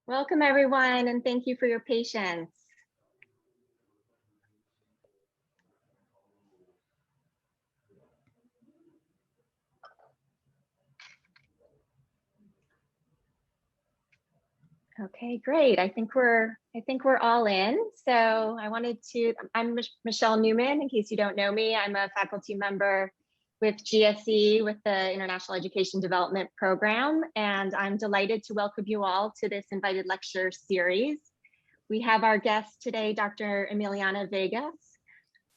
Welcome, everyone, and thank you for your patience. Okay, great. I think we're all in. So I'm Michelle Newman. In case you don't know me, I'm a faculty member with GSE with the International Education Development Program, and I'm delighted to welcome you all to this invited lecture series. We have our guest today, Dr. Emiliana Vegas,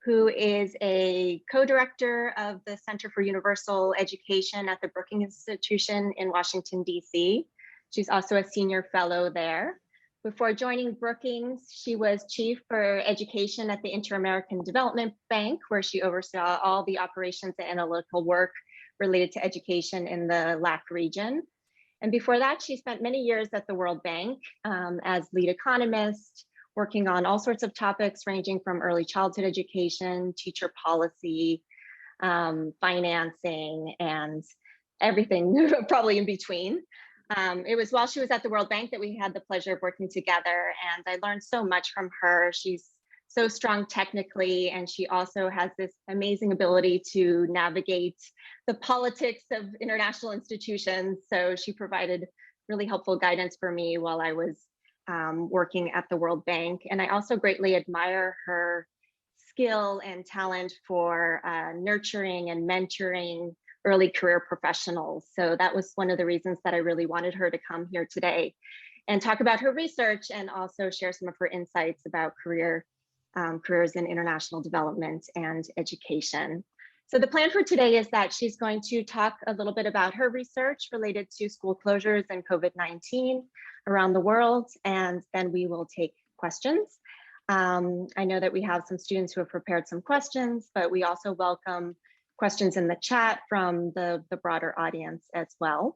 who is a co-director of the Center for Universal Education at the Brookings Institution in Washington, D.C. She's also a senior fellow there. Before joining Brookings, she was chief for education at the Inter-American Development Bank, where she oversaw all the operations and analytical work related to education in the LAC region. And before that, she spent many years at the World Bank as lead economist, working on all sorts of topics ranging from early childhood education, teacher policy, financing, and everything probably in between. It was while she was at the World Bank that we had the pleasure of working together, and I learned so much from her. She's so strong technically, and she also has this amazing ability to navigate the politics of international institutions. So she provided really helpful guidance for me while I was working at the World Bank. And I also greatly admire her skill and talent for nurturing and mentoring early career professionals. So that was one of the reasons that I really wanted her to come here today and talk about her research and also share some of her insights about careers in international development and education. So the plan for today is that she's going to talk a little bit about her research related to school closures and COVID-19 around the world, and then we will take questions. I know that we have some students who have prepared some questions, but we also welcome questions in the chat from the broader audience as well.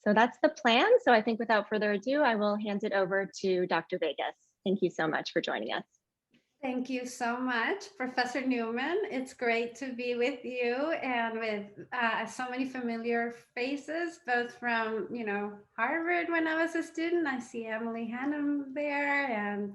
So that's the plan. So I think without further ado, I will hand it over to Dr. Vegas. Thank you so much for joining us. Thank you so much, Professor Newman. It's great to be with you and with so many familiar faces, both from, Harvard when I was a student. I see Emily Hannum there, and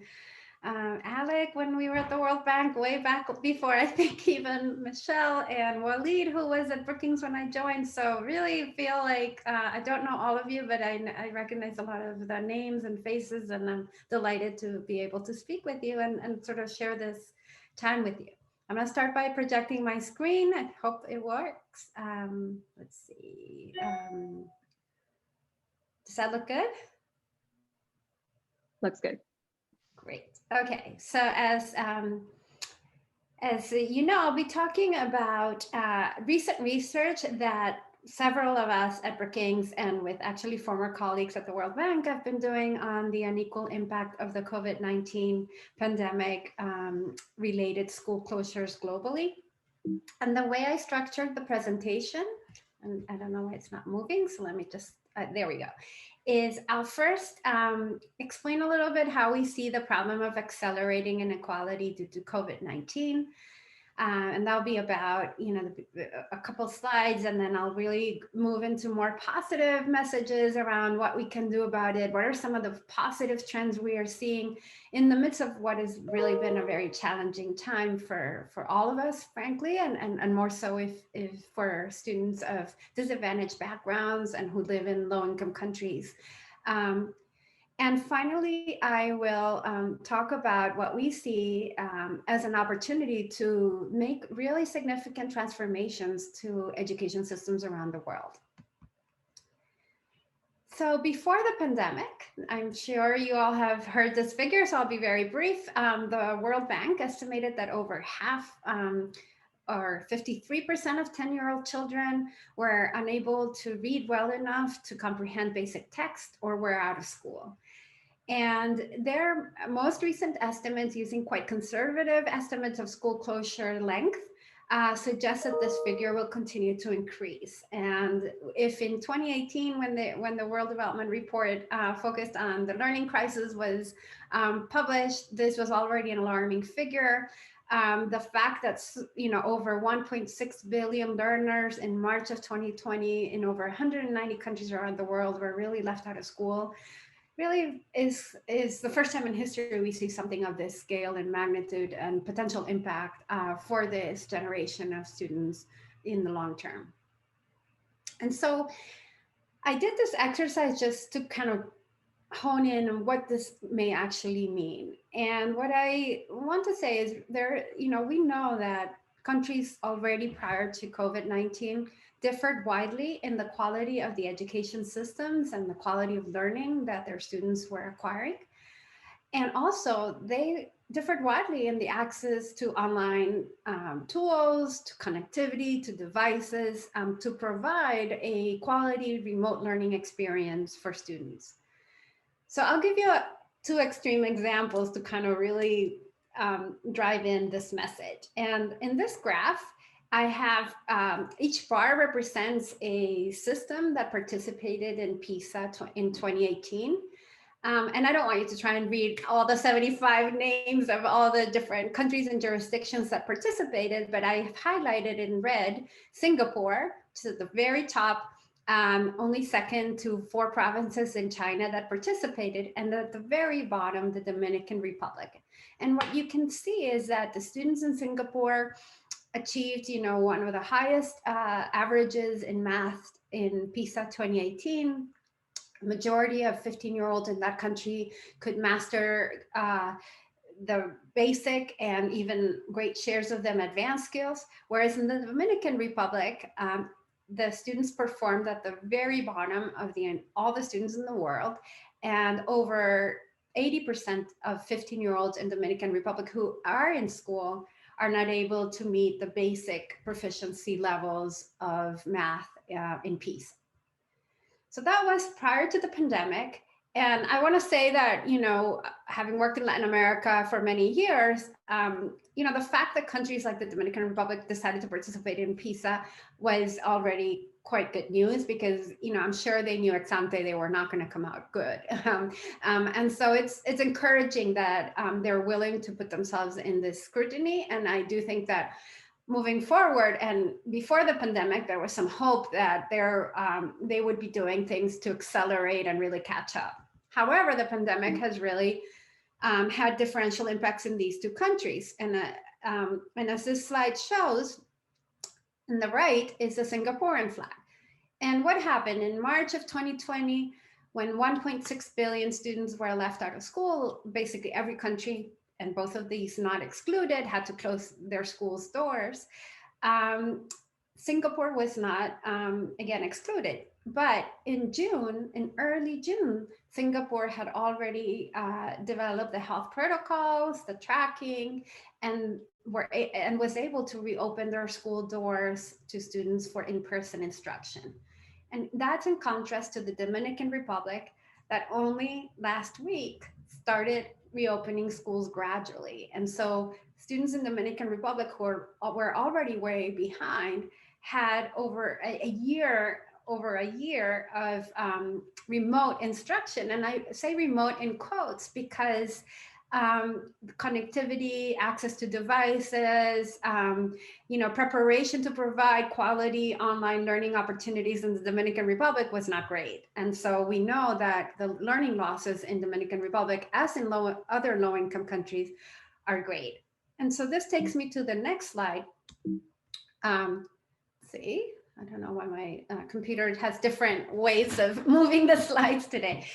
Alec when we were at the World Bank way back before, I think even Michelle, and Waleed, who was at Brookings when I joined. So really feel like I don't know all of you, but I recognize a lot of the names and faces, and I'm delighted to be able to speak with you and sort of share this time with you. I'm going to start by projecting my screen. I hope it works. Let's see. Does that look good? Looks good. Great. Okay, so as you know, I'll be talking about recent research that several of us at Brookings and with actually former colleagues at the World Bank have been doing on the unequal impact of the COVID-19 pandemic related school closures globally. And the way I structured the presentation, and I don't know why it's not moving, so let me just, there we go, is I'll first explain a little bit how we see the problem of accelerating inequality due to COVID-19. And that'll be about, a couple slides, and then I'll really move into more positive messages around what we can do about it. What are some of the positive trends we are seeing in the midst of what has really been a very challenging time for all of us, frankly, and more so if for students of disadvantaged backgrounds and who live in low-income countries. And finally, I will talk about what we see as an opportunity to make really significant transformations to education systems around the world. So before the pandemic, I'm sure you all have heard this figure, so I'll be very brief. The World Bank estimated that over half or 53% of 10-year-old children were unable to read well enough to comprehend basic text or were out of school. And their most recent estimates, using quite conservative estimates of school closure length, suggest that this figure will continue to increase. And if in 2018, when the World Development Report focused on the learning crisis was published, this was already an alarming figure. The fact that over 1.6 billion learners in March of 2020 in over 190 countries around the world were really left out of school really is the first time in history we see something of this scale and magnitude and potential impact for this generation of students in the long term. And so I did this exercise just to kind of hone in on what this may actually mean. And what I want to say is we know that countries already prior to COVID-19 differed widely in the quality of the education systems and the quality of learning that their students were acquiring. And also they differed widely in the access to online tools, to connectivity, to devices, to provide a quality remote learning experience for students. So I'll give you two extreme examples to kind of really drive in this message. And in this graph, I have each bar represents a system that participated in PISA in 2018. And I don't want you to try and read all the 75 names of all the different countries and jurisdictions that participated, but I have highlighted in red Singapore to the very top, only second to 4 provinces in China that participated, and at the very bottom, the Dominican Republic. And what you can see is that the students in Singapore achieved, one of the highest averages in math in PISA 2018. Majority of 15-year-olds in that country could master the basic and even great shares of them advanced skills. Whereas in the Dominican Republic, the students performed at the very bottom of all the students in the world, and over 80% of 15-year-olds in Dominican Republic who are in school are not able to meet the basic proficiency levels of math in PISA. So that was prior to the pandemic. And I want to say that, having worked in Latin America for many years, the fact that countries like the Dominican Republic decided to participate in PISA was already quite good news, because, I'm sure they knew ex ante they were not going to come out good. And so it's encouraging that they're willing to put themselves in this scrutiny. And I do think that moving forward, and before the pandemic, there was some hope that they would be doing things to accelerate and really catch up. However, the pandemic has really had differential impacts in these two countries. And as this slide shows, on the right is the Singaporean flag. And what happened in March of 2020, when 1.6 billion students were left out of school, basically every country, and both of these not excluded, had to close their schools' doors. Singapore was not, again, excluded. But in early June, Singapore had already developed the health protocols, the tracking, and was able to reopen their school doors to students for in-person instruction. And that's in contrast to the Dominican Republic that only last week started reopening schools gradually. And so students in Dominican Republic who were already way behind had over a year of remote instruction. And I say remote in quotes because connectivity, access to devices, preparation to provide quality online learning opportunities in the Dominican Republic was not great. And so we know that the learning losses in Dominican Republic, as in other low-income countries, are great. And so this takes me to the next slide. See, I don't know why my computer has different ways of moving the slides today.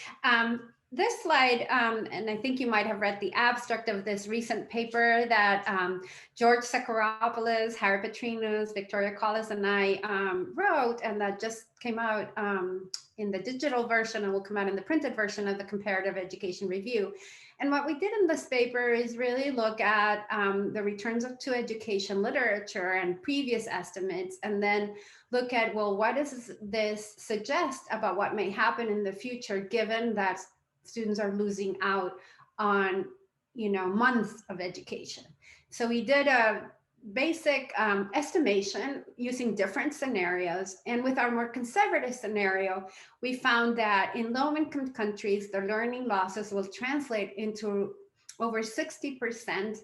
This slide, and I think you might have read the abstract of this recent paper that George Sakharopoulos, Harry Petrinos, Victoria Collis, and I wrote, and that just came out in the digital version and will come out in the printed version of the Comparative Education Review. And what we did in this paper is really look at the returns to education literature and previous estimates, and then look at, well, what does this suggest about what may happen in the future, given that students are losing out on, months of education. So we did a basic estimation using different scenarios. And with our more conservative scenario, we found that in low-income countries, the learning losses will translate into over 60%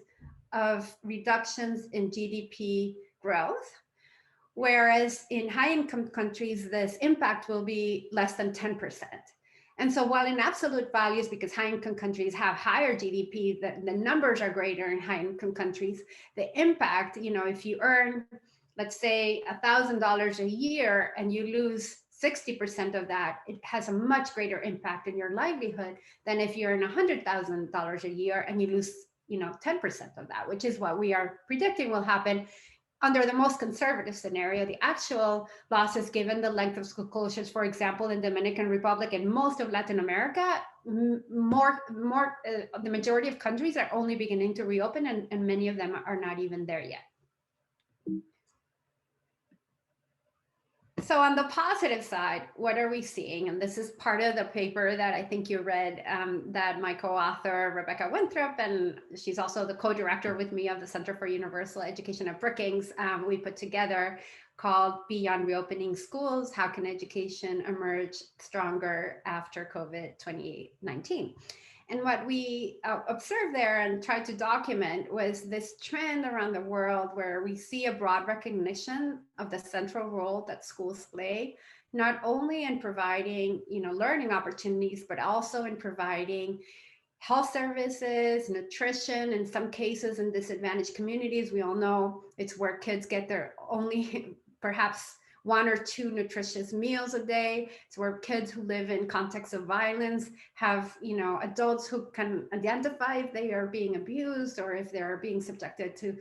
of reductions in GDP growth. Whereas in high-income countries, this impact will be less than 10%. And so while in absolute values, because high-income countries have higher GDP, the numbers are greater in high-income countries, the impact, if you earn, let's say, $1,000 a year and you lose 60% of that, it has a much greater impact in your livelihood than if you earn $100,000 a year and you lose 10% of that, which is what we are predicting will happen under the most conservative scenario. The actual losses, given the length of school closures, for example, in Dominican Republic and most of Latin America, the majority of countries are only beginning to reopen, and many of them are not even there yet. So on the positive side, what are we seeing? And this is part of the paper that I think you read, that my co-author, Rebecca Winthrop, and she's also the co-director with me of the Center for Universal Education at Brookings, we put together, called Beyond Reopening Schools, How Can Education Emerge Stronger After COVID-19? And what we observed there and tried to document was this trend around the world where we see a broad recognition of the central role that schools play, not only in providing, learning opportunities, but also in providing health services, nutrition, in some cases in disadvantaged communities. We all know it's where kids get their only, perhaps, 1 or 2 nutritious meals a day. It's where kids who live in contexts of violence have, adults who can identify if they are being abused or if they're being subjected to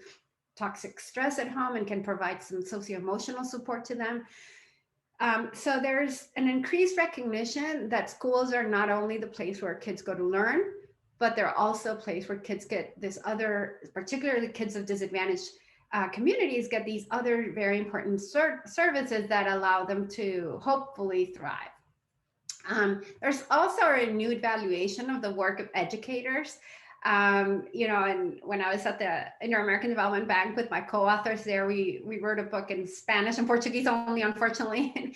toxic stress at home and can provide some socio-emotional support to them. So there's an increased recognition that schools are not only the place where kids go to learn, but they're also a place where kids get this other, particularly kids of disadvantaged communities, get these other very important services that allow them to hopefully thrive. There's also a renewed valuation of the work of educators. And when I was at the Inter-American Development Bank with my co-authors there, we wrote a book in Spanish and Portuguese only, unfortunately,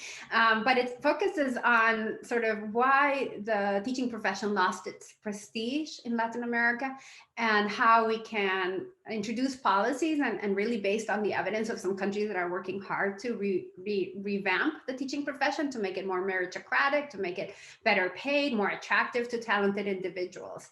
but it focuses on sort of why the teaching profession lost its prestige in Latin America and how we can introduce policies and really based on the evidence of some countries that are working hard to revamp the teaching profession, to make it more meritocratic, to make it better paid, more attractive to talented individuals.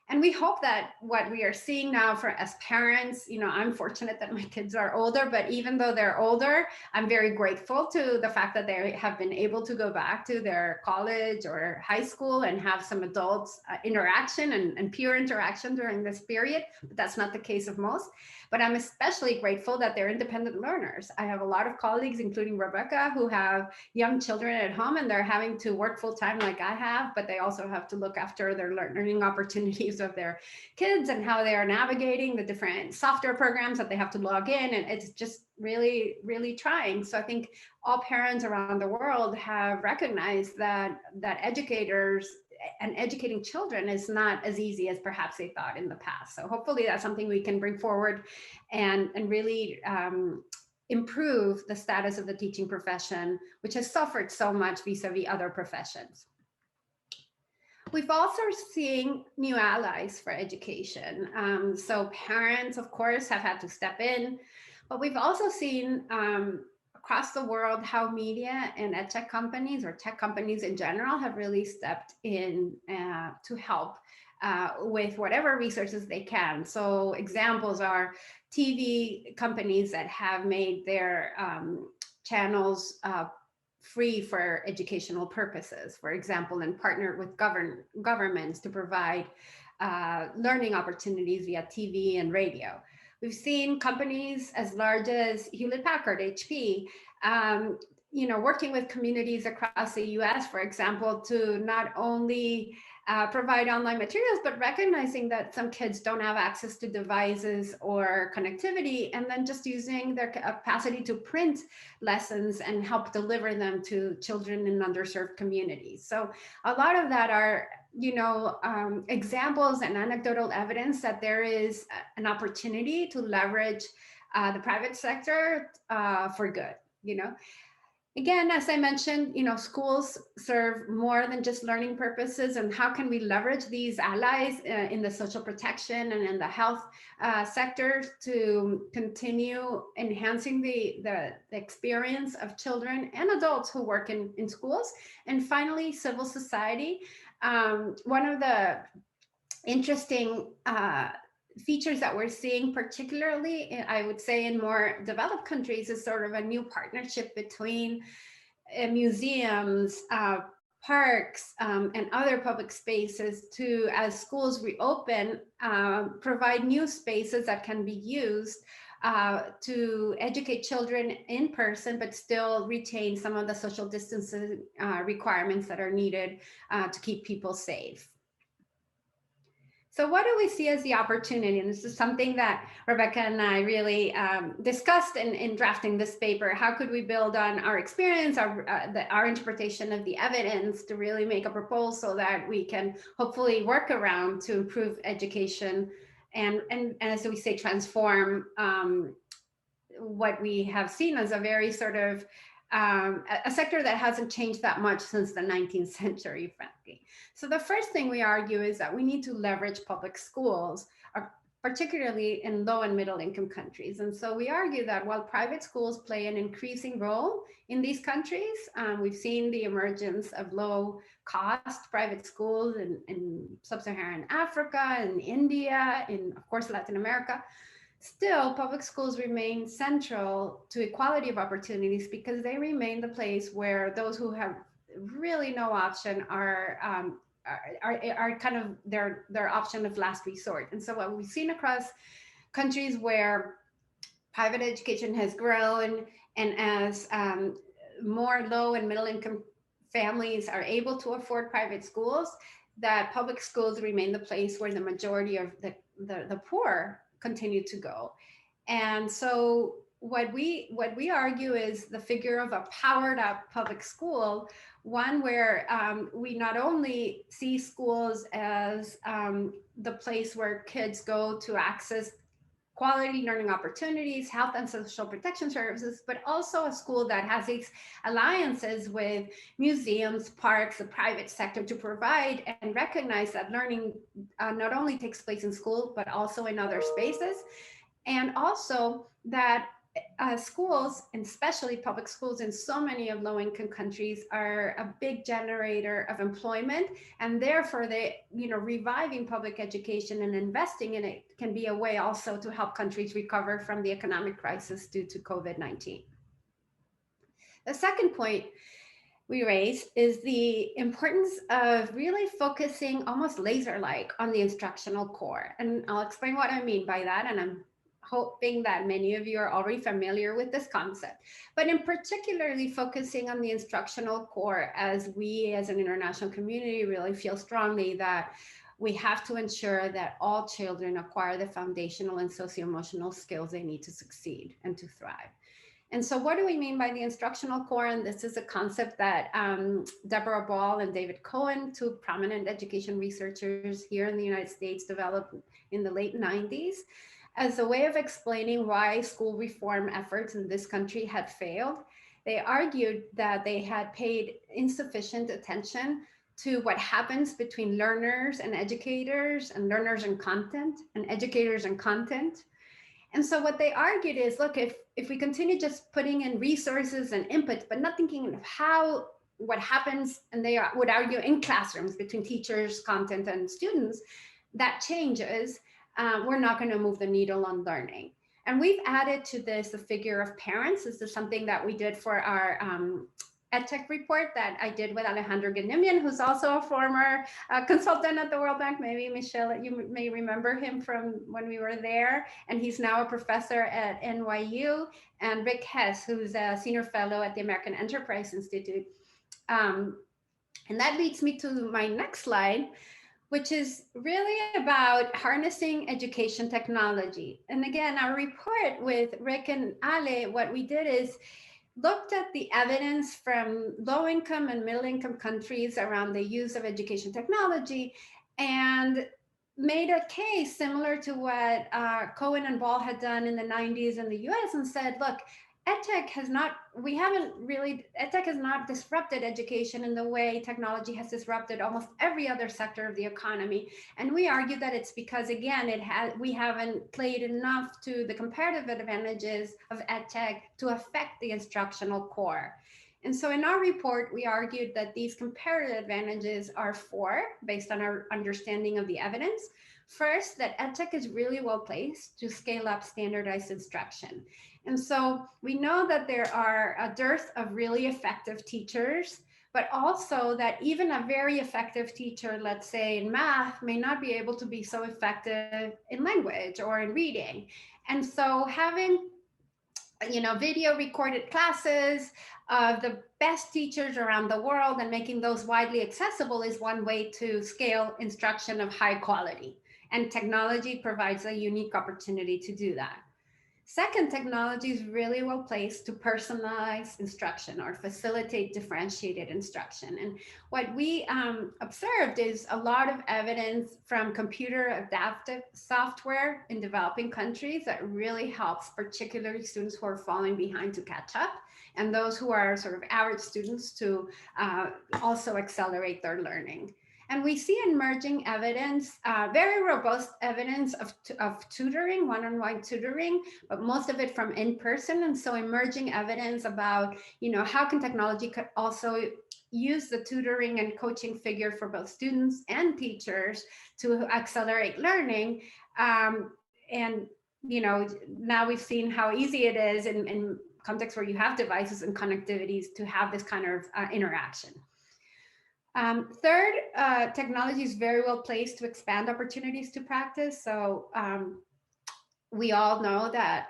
And we hope that what we are seeing now as parents, I'm fortunate that my kids are older, but even though they're older, I'm very grateful to the fact that they have been able to go back to their college or high school and have some adults interaction and peer interaction during this period. But that's not the case of most. But I'm especially grateful that they're independent learners. I have a lot of colleagues, including Rebecca, who have young children at home and they're having to work full time like I have, but they also have to look after their learning opportunities of their kids and how they are navigating the different software programs that they have to log in. And it's just really, really trying. So I think all parents around the world have recognized that educators and educating children is not as easy as perhaps they thought in the past. So hopefully that's something we can bring forward and really improve the status of the teaching profession, which has suffered so much vis-a-vis other professions. We've also seen new allies for education. So parents, of course, have had to step in, but we've also seen across the world how media and edtech companies or tech companies in general have really stepped in to help with whatever resources they can. So examples are TV companies that have made their channels free for educational purposes, for example, and partnered with governments to provide learning opportunities via TV and radio. We've seen companies as large as Hewlett-Packard, HP, working with communities across the US, for example, to not only provide online materials, but recognizing that some kids don't have access to devices or connectivity, and then just using their capacity to print lessons and help deliver them to children in underserved communities. So a lot of that are examples and anecdotal evidence that there is an opportunity to leverage the private sector for good, Again, as I mentioned, schools serve more than just learning purposes, and how can we leverage these allies in the social protection and in the health sector to continue enhancing the experience of children and adults who work in schools. And finally, civil society. One of the interesting features that we're seeing, particularly, I would say, in more developed countries, is sort of a new partnership between museums, parks, and other public spaces to, as schools reopen, provide new spaces that can be used to educate children in person, but still retain some of the social distancing requirements that are needed to keep people safe. So what do we see as the opportunity? And this is something that Rebecca and I really discussed in drafting this paper. How could we build on our experience, our interpretation of the evidence to really make a proposal that we can hopefully work around to improve education and as we say, transform what we have seen as a very sort of a sector that hasn't changed that much since the 19th century, frankly. So the first thing we argue is that we need to leverage public schools, particularly in low and middle income countries. And so we argue that while private schools play an increasing role in these countries, we've seen the emergence of low cost private schools in sub-Saharan Africa, in India, in, of course, Latin America. Still, public schools remain central to equality of opportunities because they remain the place where those who have really no option are kind of their option of last resort. And so what we've seen across countries where private education has grown, and as more low and middle income families are able to afford private schools, that public schools remain the place where the majority of the poor continue to go. And so what we argue is the figure of a powered up public school, one where we not only see schools as the place where kids go to access quality learning opportunities, health and social protection services, but also a school that has these alliances with museums, parks, the private sector to provide and recognize that learning not only takes place in school, but also in other spaces. And also that schools, and especially public schools in so many of low-income countries, are a big generator of employment, and therefore reviving public education and investing in it can be a way also to help countries recover from the economic crisis due to COVID-19. The second point we raise is the importance of really focusing almost laser-like on the instructional core. And I'll explain what I mean by that, and I'm hoping that many of you are already familiar with this concept, but in particularly focusing on the instructional core, as we as an international community really feel strongly that we have to ensure that all children acquire the foundational and socio-emotional skills they need to succeed and to thrive. And so what do we mean by the instructional core? And this is a concept that Deborah Ball and David Cohen, two prominent education researchers here in the United States, developed in the late 90s. As a way of explaining why school reform efforts in this country had failed. They argued that they had paid insufficient attention to what happens between learners and educators, and learners and content, and educators and content. And so what they argued is, look, if we continue just putting in resources and input, but not thinking of what happens, and they would argue in classrooms between teachers, content, and students, that changes. We're not going to move the needle on learning. And we've added to this the figure of parents. This is something that we did for our Edtech report that I did with Alejandro Newman, who's also a former consultant at the World Bank. Maybe Michelle, you may remember him from when we were there. And he's now a professor at NYU. And Rick Hess, who's a senior fellow at the American Enterprise Institute. And that leads me to my next slide, which is really about harnessing education technology. And again, our report with Rick and Ale, what we did is looked at the evidence from low-income and middle-income countries around the use of education technology and made a case similar to what Cohen and Ball had done in the 90s in the US, and said, look, Edtech has not, Edtech has not disrupted education in the way technology has disrupted almost every other sector of the economy. And we argue that it's because, again, we haven't played enough to the comparative advantages of Edtech to affect the instructional core. And so in our report, we argued that these comparative advantages are four, based on our understanding of the evidence. First, that Edtech is really well placed to scale up standardized instruction. And so we know that there are a dearth of really effective teachers, but also that even a very effective teacher, let's say in math, may not be able to be so effective in language or in reading. And so having video recorded classes of the best teachers around the world and making those widely accessible is one way to scale instruction of high quality. And technology provides a unique opportunity to do that. Second, technology is really well placed to personalize instruction or facilitate differentiated instruction. And what we observed is a lot of evidence from computer adaptive software in developing countries that really helps particularly students who are falling behind to catch up, and those who are sort of average students to also accelerate their learning. And we see emerging evidence, very robust evidence of tutoring, one-on-one tutoring, but most of it from in-person. And so emerging evidence about, how can technology also use the tutoring and coaching figure for both students and teachers to accelerate learning. And, now we've seen how easy it is in contexts where you have devices and connectivities to have this kind of interaction. Third, technology is very well placed to expand opportunities to practice. So we all know that,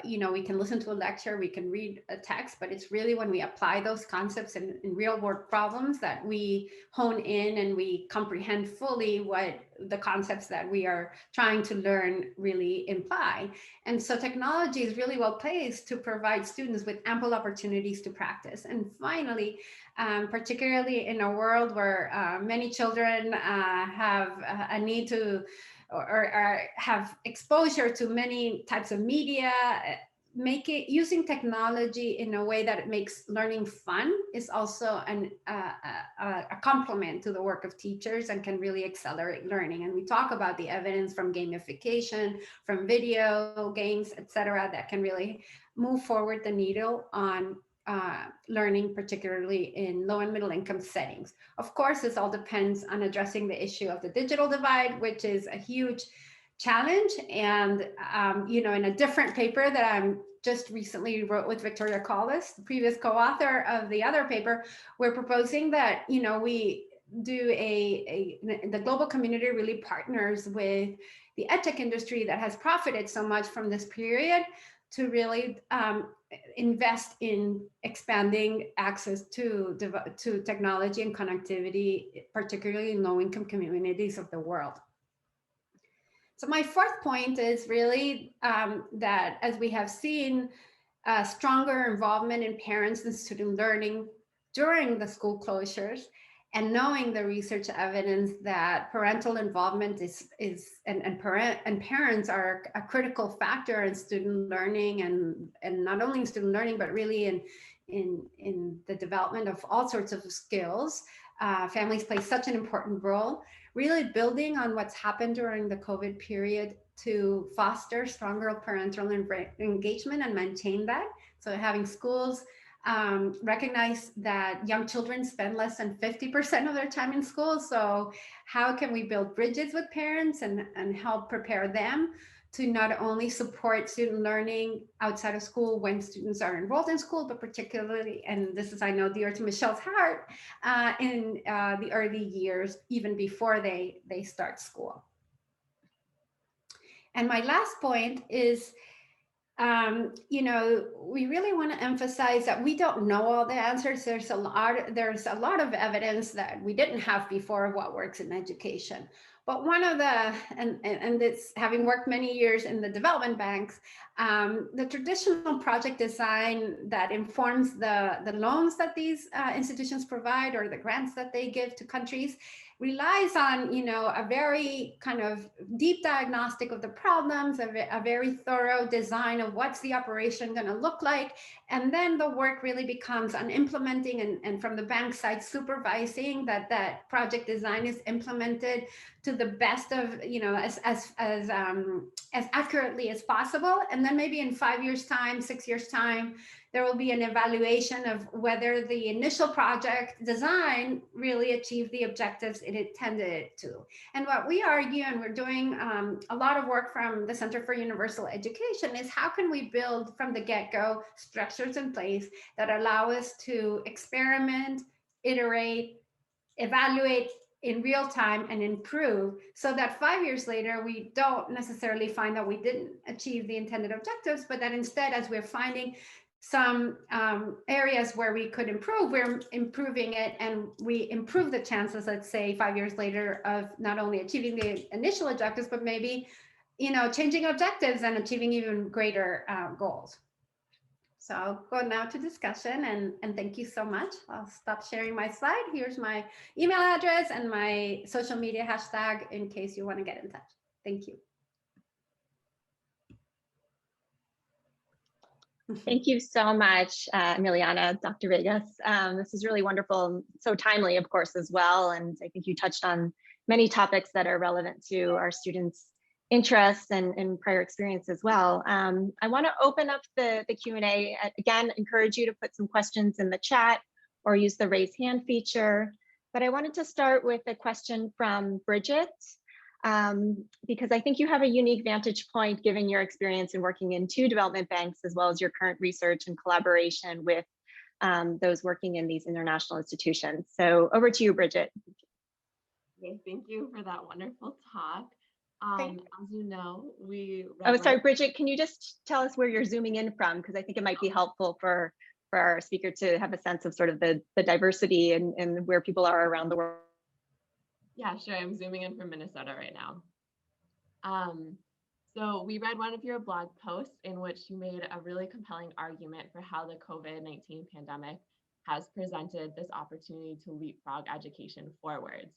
we can listen to a lecture, we can read a text, but it's really when we apply those concepts in real world problems that we hone in and we comprehend fully what the concepts that we are trying to learn really imply. And so technology is really well placed to provide students with ample opportunities to practice. And finally, particularly in a world where many children have a need to or have exposure to many types of media, using technology in a way that it makes learning fun is also a complement to the work of teachers and can really accelerate learning. And we talk about the evidence from gamification, from video games, etc., that can really move forward the needle on learning, particularly in low and middle income settings. Of course, this all depends on addressing the issue of the digital divide, which is a huge challenge. And, in a different paper that I'm just recently wrote with Victoria Collis, the previous co-author of the other paper, we're proposing that, we do the global community really partners with the Edtech industry that has profited so much from this period to really invest in expanding access to technology and connectivity, particularly in low-income communities of the world. So my fourth point is really that, as we have seen, stronger involvement in parents and student learning during the school closures, and knowing the research evidence that parental involvement and parents are a critical factor in student learning, and not only in student learning, but really in the development of all sorts of skills. Families play such an important role, really building on what's happened during the COVID period to foster stronger parental engagement and maintain that. So having schools recognize that young children spend less than 50% of their time in school. So how can we build bridges with parents and help prepare them to not only support student learning outside of school when students are enrolled in school, but particularly, and this is, I know, dear to Michelle's heart, in the early years, even before they start school. And my last point is, we really want to emphasize that we don't know all the answers. There's a lot of evidence that we didn't have before of what works in education. But one of the, and it's having worked many years in the development banks, the traditional project design that informs the loans that these institutions provide or the grants that they give to countries relies on, a very kind of deep diagnostic of the problems, a very thorough design of what's the operation going to look like. And then the work really becomes on implementing and from the bank side, supervising that project design is implemented to the best of, as accurately as possible. And then maybe in 5 years time, 6 years time, there will be an evaluation of whether the initial project design really achieved the objectives it intended it to. And what we argue, and we're doing a lot of work from the Center for Universal Education, is how can we build from the get-go structures in place that allow us to experiment, iterate, evaluate in real time, and improve, so that 5 years later, we don't necessarily find that we didn't achieve the intended objectives, but that instead, as we're finding some areas where we could improve, we're improving it, and we improve the chances, let's say 5 years later, of not only achieving the initial objectives, but maybe, changing objectives and achieving even greater goals. So I'll go now to discussion, and thank you so much. I'll stop sharing my slide. Here's my email address and my social media hashtag in case you want to get in touch. Thank you. Thank you so much, Emiliana, Dr. Vegas. This is really wonderful and so timely, of course, as well. And I think you touched on many topics that are relevant to our students' interests and prior experience as well. I want to open up the Q&A. Again, encourage you to put some questions in the chat or use the raise hand feature. But I wanted to start with a question from Bridget, because I think you have a unique vantage point given your experience in working in 2 development banks, as well as your current research and collaboration with those working in these international institutions. So over to you, Bridget. Okay, thank you for that wonderful talk. As you know, sorry, Bridget, can you just tell us where you're zooming in from? Because I think it might be helpful for our speaker to have a sense of sort of the diversity and where people are around the world. Yeah, sure. I'm zooming in from Minnesota right now. So we read one of your blog posts in which you made a really compelling argument for how the COVID-19 pandemic has presented this opportunity to leapfrog education forwards.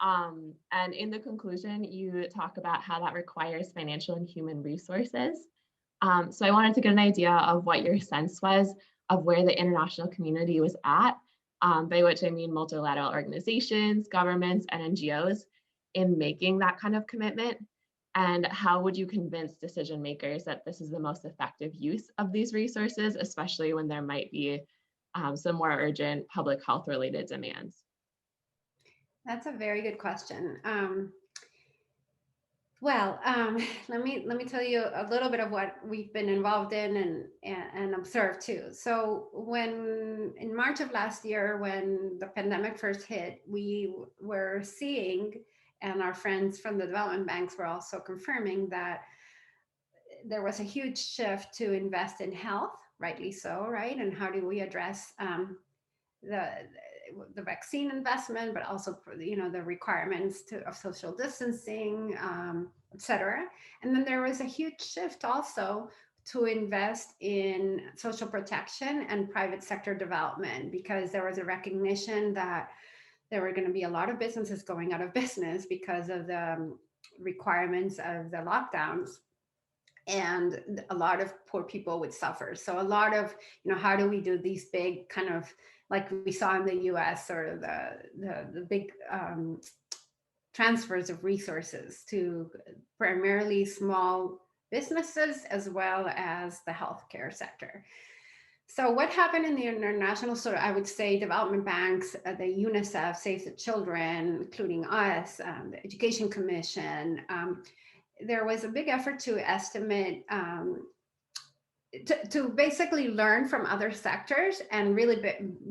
And in the conclusion, you talk about how that requires financial and human resources. So I wanted to get an idea of what your sense was of where the international community was at, by which I mean multilateral organizations, governments, and NGOs in making that kind of commitment. And how would you convince decision makers that this is the most effective use of these resources, especially when there might be some more urgent public health related demands? That's a very good question. Let me tell you a little bit of what we've been involved in and observed too. So in March of last year, when the pandemic first hit, we were seeing, and our friends from the development banks were also confirming, that there was a huge shift to invest in health, rightly so, right? And how do we address the vaccine investment, but also the requirements of social distancing, et cetera. And then there was a huge shift also to invest in social protection and private sector development, because there was a recognition that there were going to be a lot of businesses going out of business because of the requirements of the lockdowns, and a lot of poor people would suffer. So a lot of, how do we do these big kind of, like we saw in the US, or the big transfers of resources to primarily small businesses as well as the healthcare sector. So what happened in the international, so I would say development banks, the UNICEF, Save the Children, including us, the Education Commission, there was a big effort to estimate, to basically learn from other sectors and really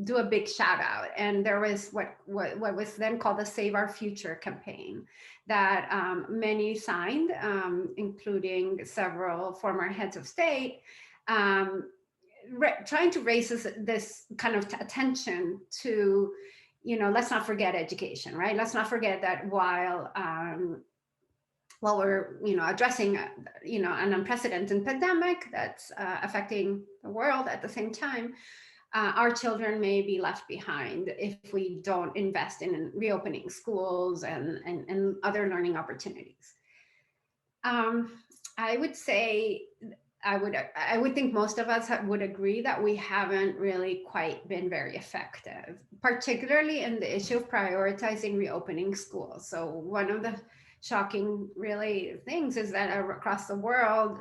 do a big shout out. And there was what was then called the Save Our Future campaign that many signed, including several former heads of state, trying to raise this kind of attention to, let's not forget education, right? Let's not forget that while we're addressing an unprecedented pandemic that's affecting the world at the same time, our children may be left behind if we don't invest in reopening schools and other learning opportunities. I would say, I would think most of us would agree that we haven't really quite been very effective, particularly in the issue of prioritizing reopening schools. So one of the shocking really things is that across the world,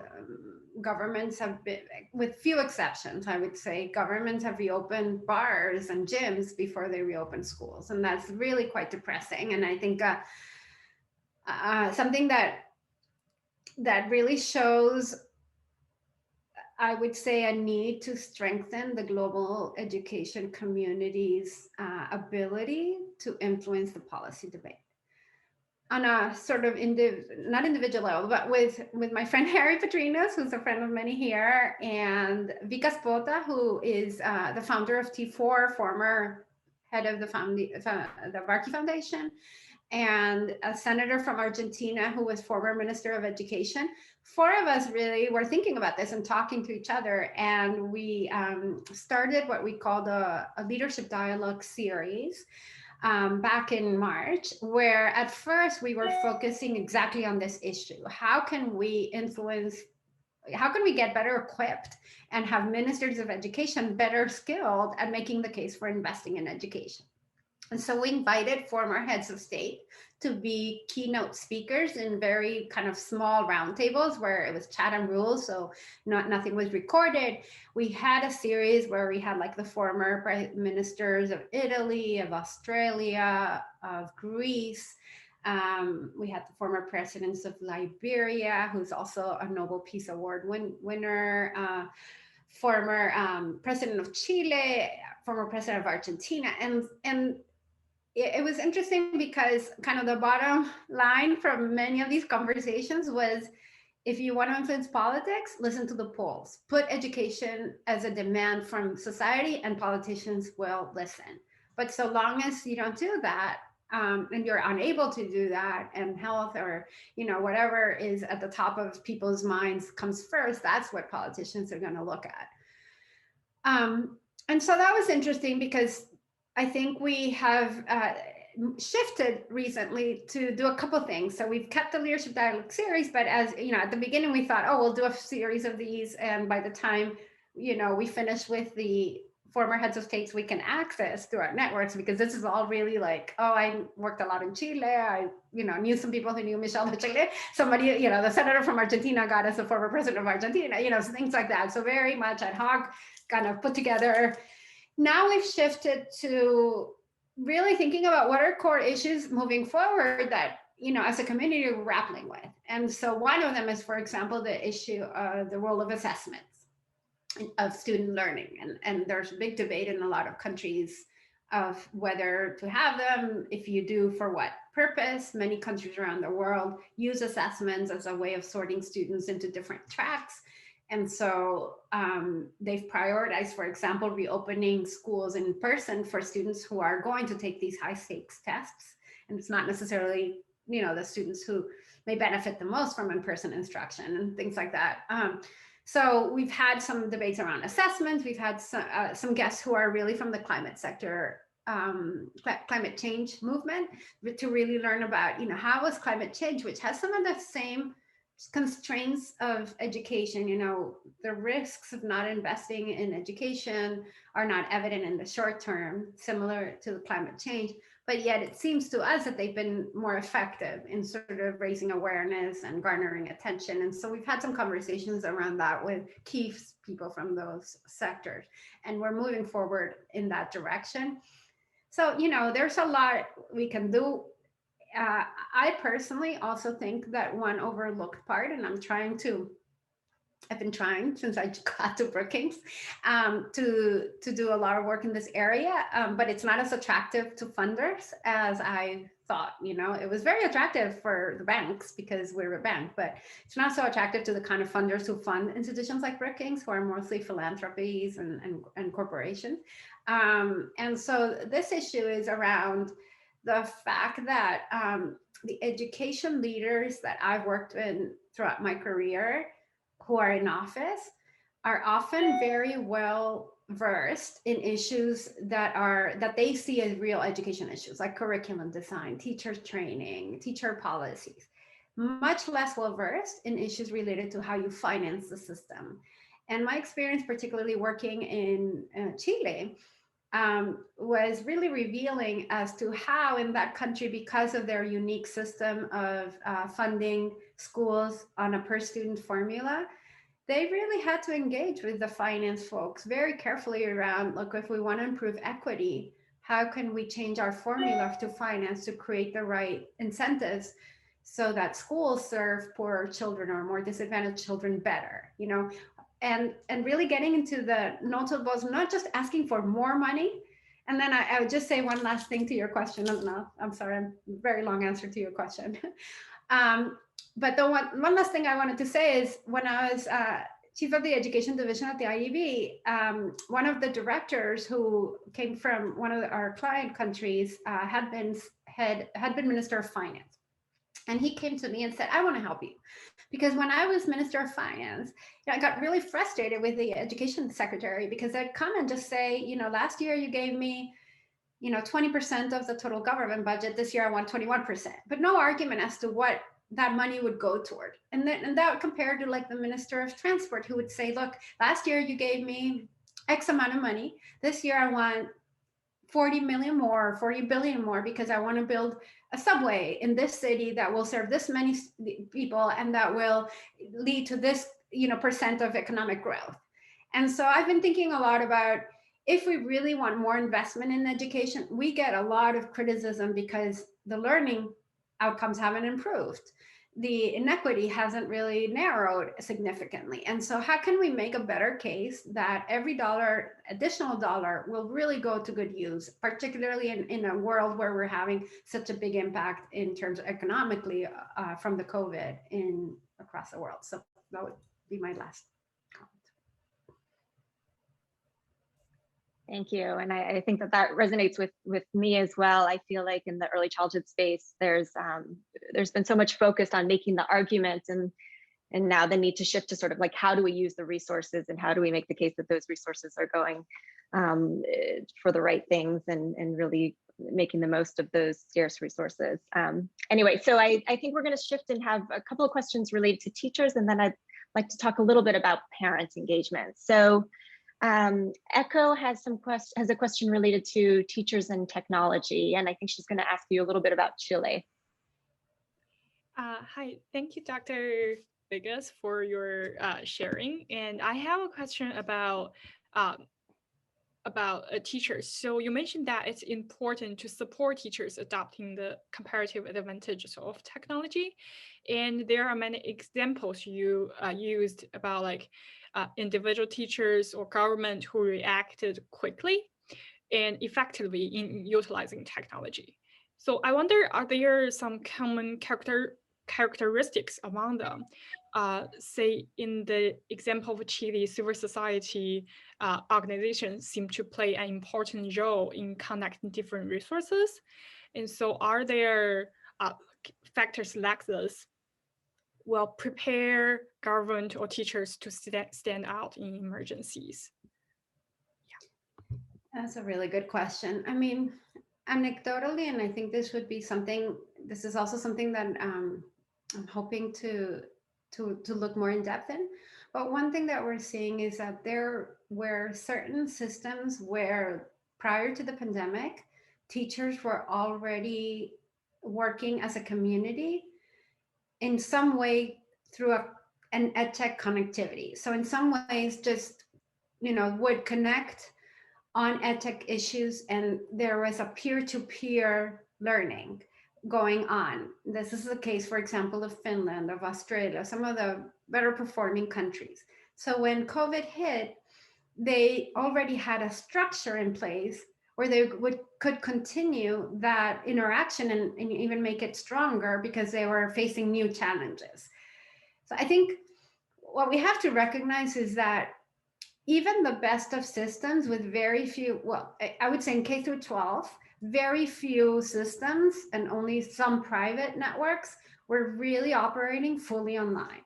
governments have been, with few exceptions, I would say, governments have reopened bars and gyms before they reopen schools. And that's really quite depressing. And I think something that really shows, I would say, a need to strengthen the global education community's ability to influence the policy debate on a sort of not individual level, but with my friend Harry Petrinos, who's a friend of many here, and Vikas Pota, who is the founder of T4, former head of the Varkey Foundation, and a senator from Argentina who was former Minister of Education. Four of us really were thinking about this and talking to each other, and we started what we called a leadership dialogue series back in March, where at first we were focusing exactly on this issue. How can we influence, how can we get better equipped and have ministers of education better skilled at making the case for investing in education? And so we invited former heads of state to be keynote speakers in very kind of small roundtables where it was chat and rules, so nothing was recorded. We had a series where we had like the former prime ministers of Italy, of Australia, of Greece. We had the former presidents of Liberia, who's also a Nobel Peace Award winner, former president of Chile, former president of Argentina, and it was interesting because kind of the bottom line from many of these conversations was, if you want to influence politics, listen to the polls. Put education as a demand from society and politicians will listen. But so long as you don't do that, and you're unable to do that, and health or whatever is at the top of people's minds comes first, that's what politicians are going to look at. And so that was interesting because I think we have shifted recently to do a couple things. So we've kept the Leadership Dialogue series, but as you know, at the beginning we thought, oh, we'll do a series of these, and by the time we finish with the former heads of states we can access through our networks, because this is all really like, oh, I worked a lot in Chile. I knew some people who knew Michelle de Chile. Somebody, the senator from Argentina got us the former president of Argentina. So things like that. So very much ad hoc, kind of put together. Now we've shifted to really thinking about what are core issues moving forward that, as a community we're grappling with. And so one of them is, for example, the issue of the role of assessments of student learning. And there's a big debate in a lot of countries of whether to have them, if you do, for what purpose. Many countries around the world use assessments as a way of sorting students into different tracks. And so they've prioritized, for example, reopening schools in person for students who are going to take these high stakes tests. And it's not necessarily, the students who may benefit the most from in-person instruction and things like that. So we've had some debates around assessments. We've had some guests who are really from the climate sector, climate change movement, to really learn about, how is climate change, which has some of the same constraints of education. The risks of not investing in education are not evident in the short term, similar to the climate change, but yet it seems to us that they've been more effective in sort of raising awareness and garnering attention. And so we've had some conversations around that with key people from those sectors, and we're moving forward in that direction. So, there's a lot we can do. I personally also think that one overlooked part, and I've been trying since I got to Brookings to do a lot of work in this area, but it's not as attractive to funders as I thought. It was very attractive for the banks because we're a bank, but it's not so attractive to the kind of funders who fund institutions like Brookings, who are mostly philanthropies and corporations. And so this issue is around the fact that the education leaders that I've worked in throughout my career who are in office are often very well versed in issues that they see as real education issues, like curriculum design, teacher training, teacher policies, much less well versed in issues related to how you finance the system. And my experience, particularly working in Chile, was really revealing as to how in that country, because of their unique system of funding schools on a per student formula, they really had to engage with the finance folks very carefully around, look, if we want to improve equity, how can we change our formula to finance to create the right incentives so that schools serve poorer children or more disadvantaged children better, you know? And really getting into the notables, not just asking for more money. And then I would just say one last thing to your question. I'm sorry, I'm very long answer to your question. But the one last thing I wanted to say is when I was chief of the education division at the IEB, one of the directors who came from one of our client countries had been Minister of Finance. And he came to me and said, I want to help you. Because when I was Minister of Finance, I got really frustrated with the education secretary because they'd come and just say, last year you gave me 20% of the total government budget. This year I want 21%, but no argument as to what that money would go toward. And that compared to like the Minister of Transport, who would say, look, last year you gave me X amount of money. This year I want 40 million more, 40 billion more, because I want to build a subway in this city that will serve this many people and that will lead to this, percent of economic growth. And so I've been thinking a lot about, if we really want more investment in education, we get a lot of criticism because the learning outcomes haven't improved. The inequity hasn't really narrowed significantly. And so how can we make a better case that every additional dollar will really go to good use, particularly in a world where we're having such a big impact in terms of economically from the COVID across the world. So that would be my last comment. Thank you. And I think that resonates with me as well. I feel like in the early childhood space, there's been so much focus on making the argument and now the need to shift to sort of like, how do we use the resources and how do we make the case that those resources are going for the right things and really making the most of those scarce resources. Anyway, so I think we're going to shift and have a couple of questions related to teachers, and then I'd like to talk a little bit about parent engagement. So Echo has a question related to teachers and technology, and I think she's going to ask you a little bit about Chile. Hi, thank you, Dr. Vegas, for your sharing. And I have a question about teachers. So you mentioned that it's important to support teachers adopting the comparative advantages of technology, and there are many examples you used about like individual teachers or government who reacted quickly and effectively in utilizing technology. So I wonder, are there some common characteristics among them? Say in the example of Chile, civil society organizations seem to play an important role in connecting different resources. And so are there factors like this will prepare government or teachers to stand out in emergencies? Yeah. That's a really good question. I mean, anecdotally, and I think this is also something that I'm hoping to look more in depth in. But one thing that we're seeing is that there were certain systems where prior to the pandemic, teachers were already working as a community in some way through an Edtech connectivity. So in some ways, just, would connect on Edtech issues, and there was a peer-to-peer learning going on. This is the case, for example, of Finland, of Australia, some of the better performing countries. So when COVID hit, they already had a structure in place where they could continue that interaction and even make it stronger because they were facing new challenges. So I think what we have to recognize is that even the best of systems with very few, well, I would say in K through 12, very few systems and only some private networks were really operating fully online.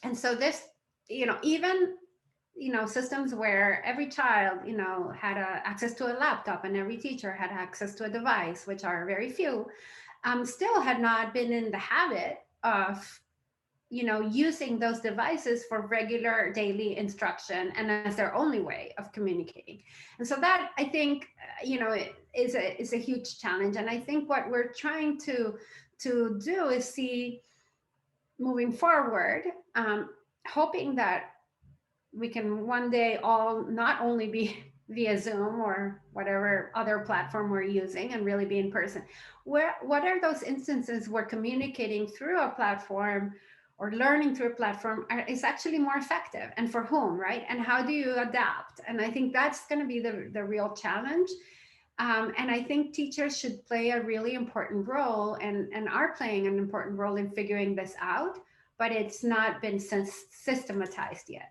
And so this, even systems where every child, had access to a laptop and every teacher had access to a device, which are very few, still had not been in the habit of using those devices for regular daily instruction and as their only way of communicating. And so that, I think, is a huge challenge. And I think what we're trying to do is see moving forward, hoping that we can one day all not only be via Zoom or whatever other platform we're using and really be in person. What are those instances where communicating through a platform or learning through a platform is actually more effective, and for whom, right? And how do you adapt? And I think that's going to be the real challenge. And I think teachers should play a really important role and are playing an important role in figuring this out, but it's not been systematized yet.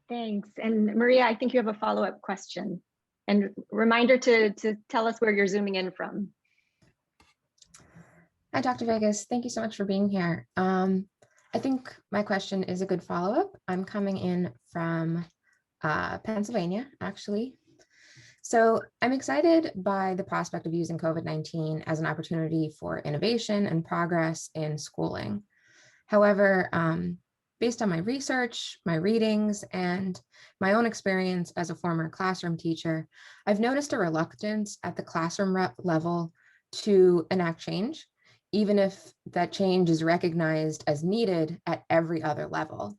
Thanks. And Maria, I think you have a follow-up question. And reminder to tell us where you're zooming in from. Hi, Dr. Vegas. Thank you so much for being here. I think my question is a good follow-up. I'm coming in from Pennsylvania, actually. So I'm excited by the prospect of using COVID-19 as an opportunity for innovation and progress in schooling. However, based on my research, my readings, and my own experience as a former classroom teacher, I've noticed a reluctance at the classroom level to enact change, even if that change is recognized as needed at every other level.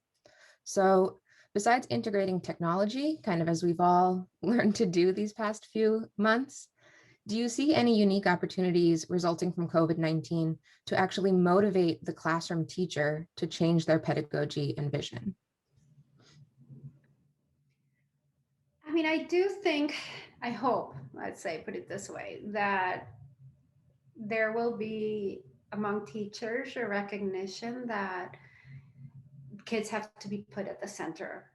So besides integrating technology, kind of as we've all learned to do these past few months, do you see any unique opportunities resulting from COVID-19 to actually motivate the classroom teacher to change their pedagogy and vision? I mean, I do think, I hope, let's say, put it this way, that there will be among teachers a recognition that kids have to be put at the center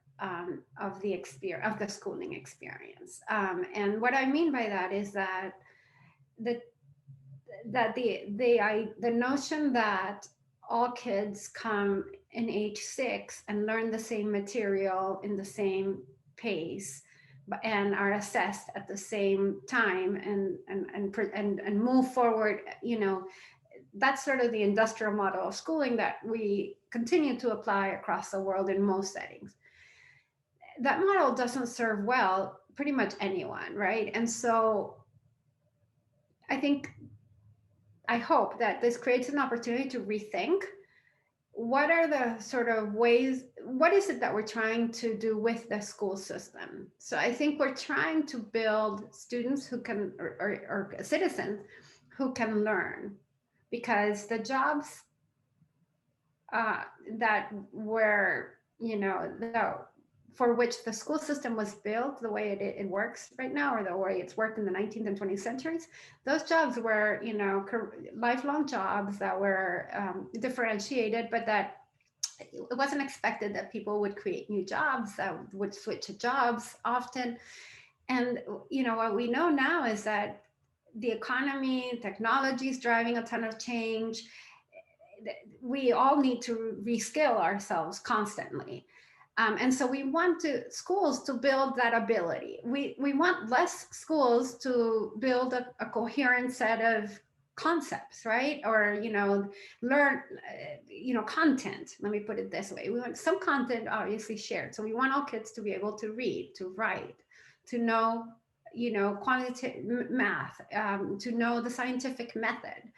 of the schooling experience. And what I mean by that is that the notion that all kids come in age 6 and learn the same material in the same pace and are assessed at the same time and move forward, that's sort of the industrial model of schooling that we continue to apply across the world in most settings. That model doesn't serve well pretty much anyone, right? And so I hope that this creates an opportunity to rethink what are the sort of ways, what is it that we're trying to do with the school system? So I think we're trying to build students who can, or citizens who can learn, because the jobs that were, for which the school system was built the way it works right now, or the way it's worked in the 19th and 20th centuries, those jobs were, lifelong jobs that were differentiated, but that it wasn't expected that people would create new jobs, that would switch jobs often. And, what we know now is that the economy, technology is driving a ton of change. We all need to reskill ourselves constantly. And so we want schools to build that ability. We want less schools to build a coherent set of concepts, right? Or, learn, content. Let me put it this way. We want some content obviously shared. So we want all kids to be able to read, to write, to know, quantitative math, to know the scientific method.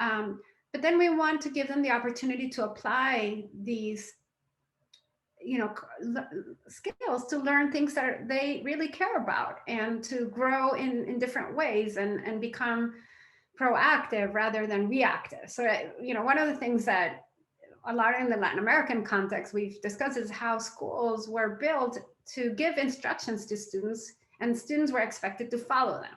But then we want to give them the opportunity to apply these skills to learn things that they really care about, and to grow in different ways and become proactive rather than reactive. So, one of the things that a lot in the Latin American context we've discussed is how schools were built to give instructions to students, and students were expected to follow them.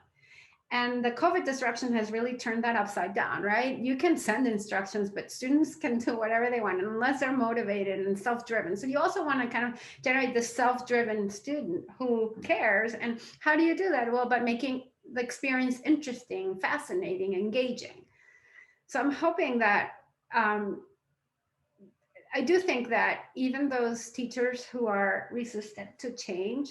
And the COVID disruption has really turned that upside down, right? You can send instructions, but students can do whatever they want unless they're motivated and self-driven. So you also want to kind of generate this self-driven student who cares. And how do you do that? Well, by making the experience interesting, fascinating, engaging. So I'm hoping that I do think that even those teachers who are resistant to change,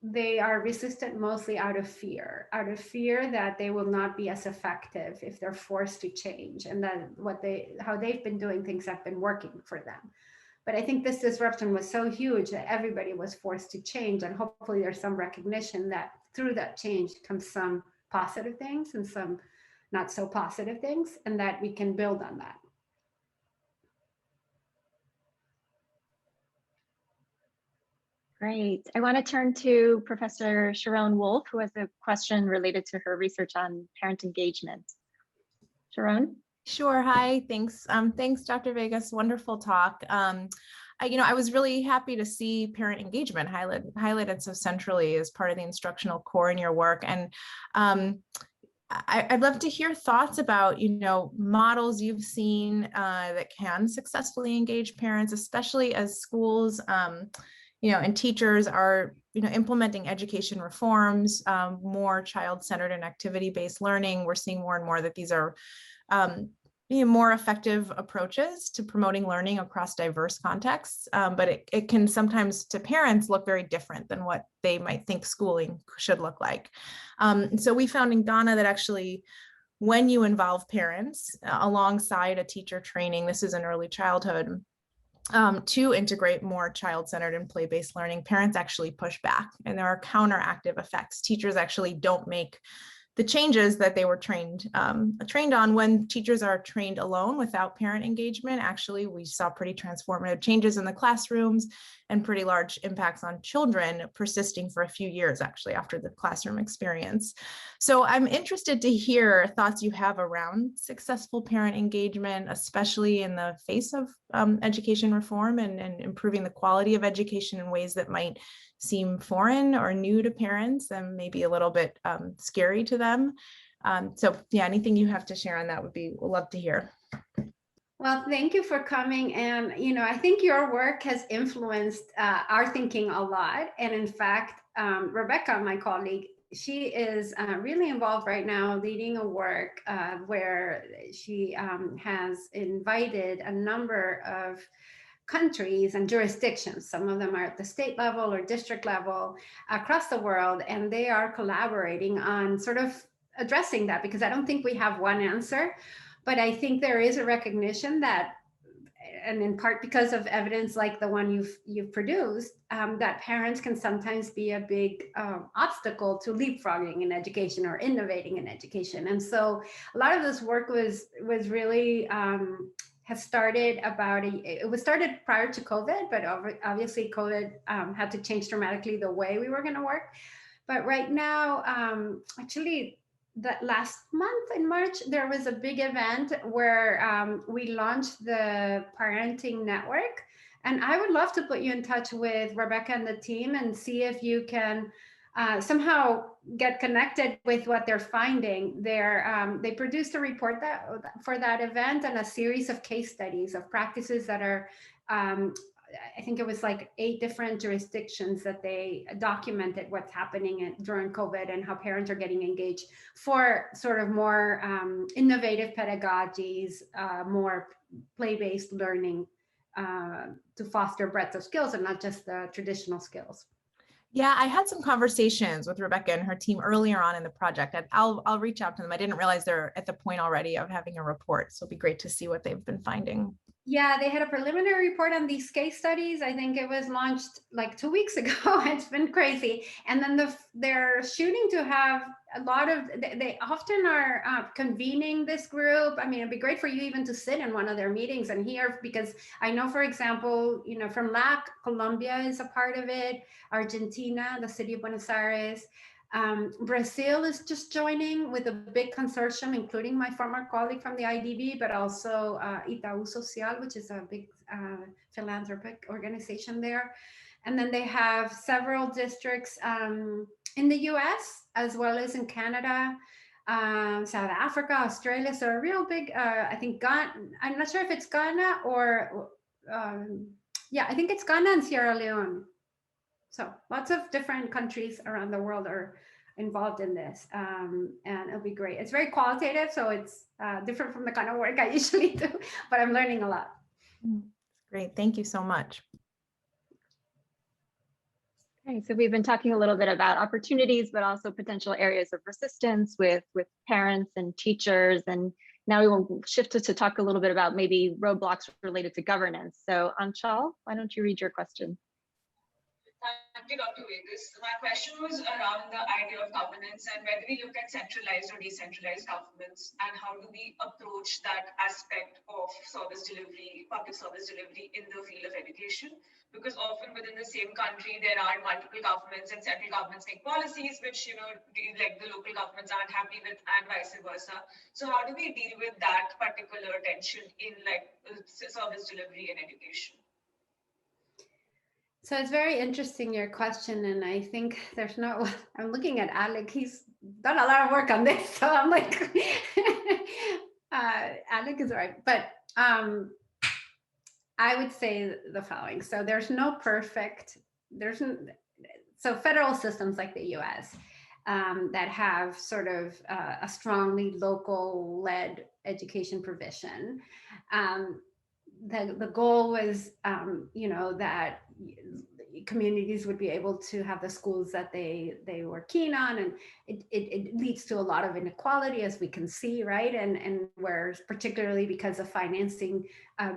they are resistant mostly out of fear that they will not be as effective if they're forced to change, and that how they've been doing things have been working for them. But I think this disruption was so huge that everybody was forced to change, and hopefully there's some recognition that through that change comes some positive things and some not so positive things, and that we can build on that. Great. I want to turn to Professor Sharon Wolf, who has a question related to her research on parent engagement. Sharon? Sure. Hi. Thanks. Thanks, Dr. Vegas. Wonderful talk. I was really happy to see parent engagement highlighted so centrally as part of the instructional core in your work. And I'd love to hear thoughts about, models you've seen that can successfully engage parents, especially as schools, and teachers are, implementing education reforms, more child-centered and activity-based learning. We're seeing more and more that these are more effective approaches to promoting learning across diverse contexts, but it can sometimes to parents look very different than what they might think schooling should look like. So we found in Ghana that actually when you involve parents alongside a teacher training, this is in early childhood, to integrate more child-centered and play-based learning, parents actually push back, and there are counteractive effects. Teachers actually don't make the changes that they were trained on. When teachers are trained alone without parent engagement, actually we saw pretty transformative changes in the classrooms and pretty large impacts on children persisting for a few years actually after the classroom experience. So I'm interested to hear thoughts you have around successful parent engagement, especially in the face of education reform and improving the quality of education in ways that might seem foreign or new to parents and maybe a little bit scary to them. So yeah, anything you have to share on that we'd love to hear. Well, thank you for coming. And, I think your work has influenced our thinking a lot. And in fact, Rebecca, my colleague, she is really involved right now leading a work where she has invited a number of countries and jurisdictions. Some of them are at the state level or district level across the world, and they are collaborating on sort of addressing that, because I don't think we have one answer, but I think there is a recognition that, and in part because of evidence like the one you've produced, that parents can sometimes be a big obstacle to leapfrogging in education or innovating in education. And so a lot of this work was really has started it was started prior to COVID, but obviously COVID had to change dramatically the way we were going to work. But right now, actually, that last month in March, there was a big event where we launched the parenting network. And I would love to put you in touch with Rebecca and the team and see if you can somehow get connected with what they're finding. They produced a report for that event and a series of case studies of practices that are, I think it was like 8 different jurisdictions that they documented what's happening during COVID and how parents are getting engaged for sort of more innovative pedagogies, more play-based learning to foster breadth of skills and not just the traditional skills. Yeah, I had some conversations with Rebecca and her team earlier on in the project. I'll reach out to them. I didn't realize they're at the point already of having a report, so it'll be great to see what they've been finding. Yeah, they had a preliminary report on these case studies. I think it was launched like 2 weeks ago. It's been crazy. And then they're shooting to have a lot of, they often are convening this group. I mean, it'd be great for you even to sit in one of their meetings and hear, because I know, for example, from LAC, Colombia is a part of it, Argentina, the city of Buenos Aires, Brazil is just joining with a big consortium, including my former colleague from the IDB, but also Itaú Social, which is a big philanthropic organization there. And then they have several districts in the US, as well as in Canada, South Africa, Australia. So a real big, I think, Ghana, I'm not sure if it's Ghana or, yeah, I think it's Ghana and Sierra Leone. So lots of different countries around the world are involved in this, and it'll be great. It's very qualitative, so it's different from the kind of work I usually do, but I'm learning a lot. Great, thank you so much. Okay, so we've been talking a little bit about opportunities, but also potential areas of resistance with parents and teachers. And now we will shift to talk a little bit about maybe roadblocks related to governance. So Anshal, why don't you read your question? Thank you, Dr. Vegas. My question was around the idea of governance and whether we look at centralized or decentralized governments, and how do we approach that aspect of service delivery, public service delivery in the field of education? Because often within the same country, there are multiple governments, and central governments make policies which, like the local governments aren't happy with, and vice versa. So how do we deal with that particular tension in like service delivery in education? So it's very interesting, your question, and I think there's no, I'm looking at Alec, he's done a lot of work on this, so I'm like, Alec is right, but I would say the following. So there's no perfect, so federal systems like the US that have sort of a strongly local led education provision. The goal was, that communities would be able to have the schools that they were keen on, and it leads to a lot of inequality, as we can see, right? And where, particularly because the financing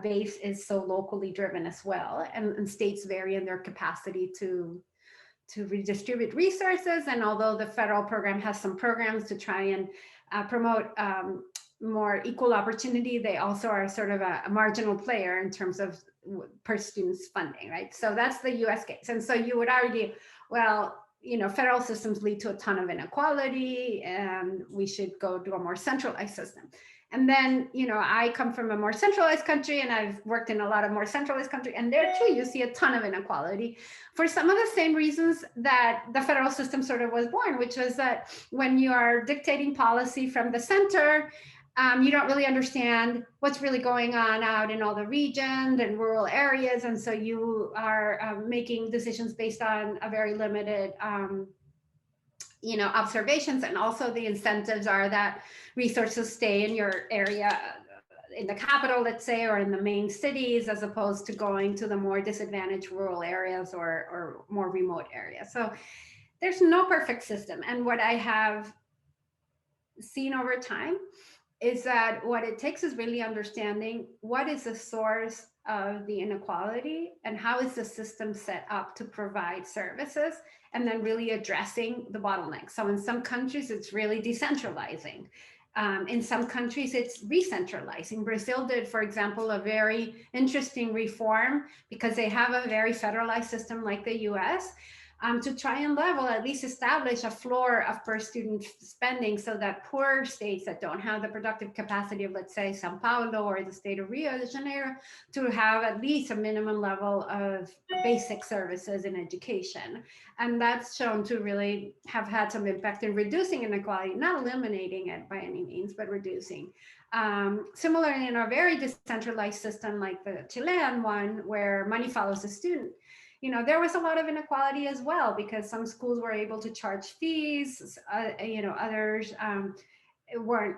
base is so locally driven as well, and states vary in their capacity to redistribute resources. And although the federal program has some programs to try and promote more equal opportunity, they also are sort of a marginal player in terms of per student's funding, right? So that's the US case. And so you would argue, well, federal systems lead to a ton of inequality, and we should go to a more centralized system. And then, I come from a more centralized country, and I've worked in a lot of more centralized countries, and there too, you see a ton of inequality for some of the same reasons that the federal system sort of was born, which was that when you are dictating policy from the center, you don't really understand what's really going on out in all the regions and rural areas. And so you are making decisions based on a very limited, observations. And also the incentives are that resources stay in your area, in the capital, let's say, or in the main cities, as opposed to going to the more disadvantaged rural areas or more remote areas. So there's no perfect system. And what I have seen over time is that what it takes is really understanding what is the source of the inequality and how is the system set up to provide services, and then really addressing the bottlenecks. So in some countries, it's really decentralizing. In some countries, it's re-centralizing. Brazil did, for example, a very interesting reform because they have a very federalized system like the US, to try and level, at least establish a floor of per student spending, so that poor states that don't have the productive capacity of, let's say, Sao Paulo or the state of Rio de Janeiro, to have at least a minimum level of basic services in education. And that's shown to really have had some impact in reducing inequality, not eliminating it by any means, but reducing. Similarly, in a very decentralized system like the Chilean one, where money follows the student, there was a lot of inequality as well, because some schools were able to charge fees, others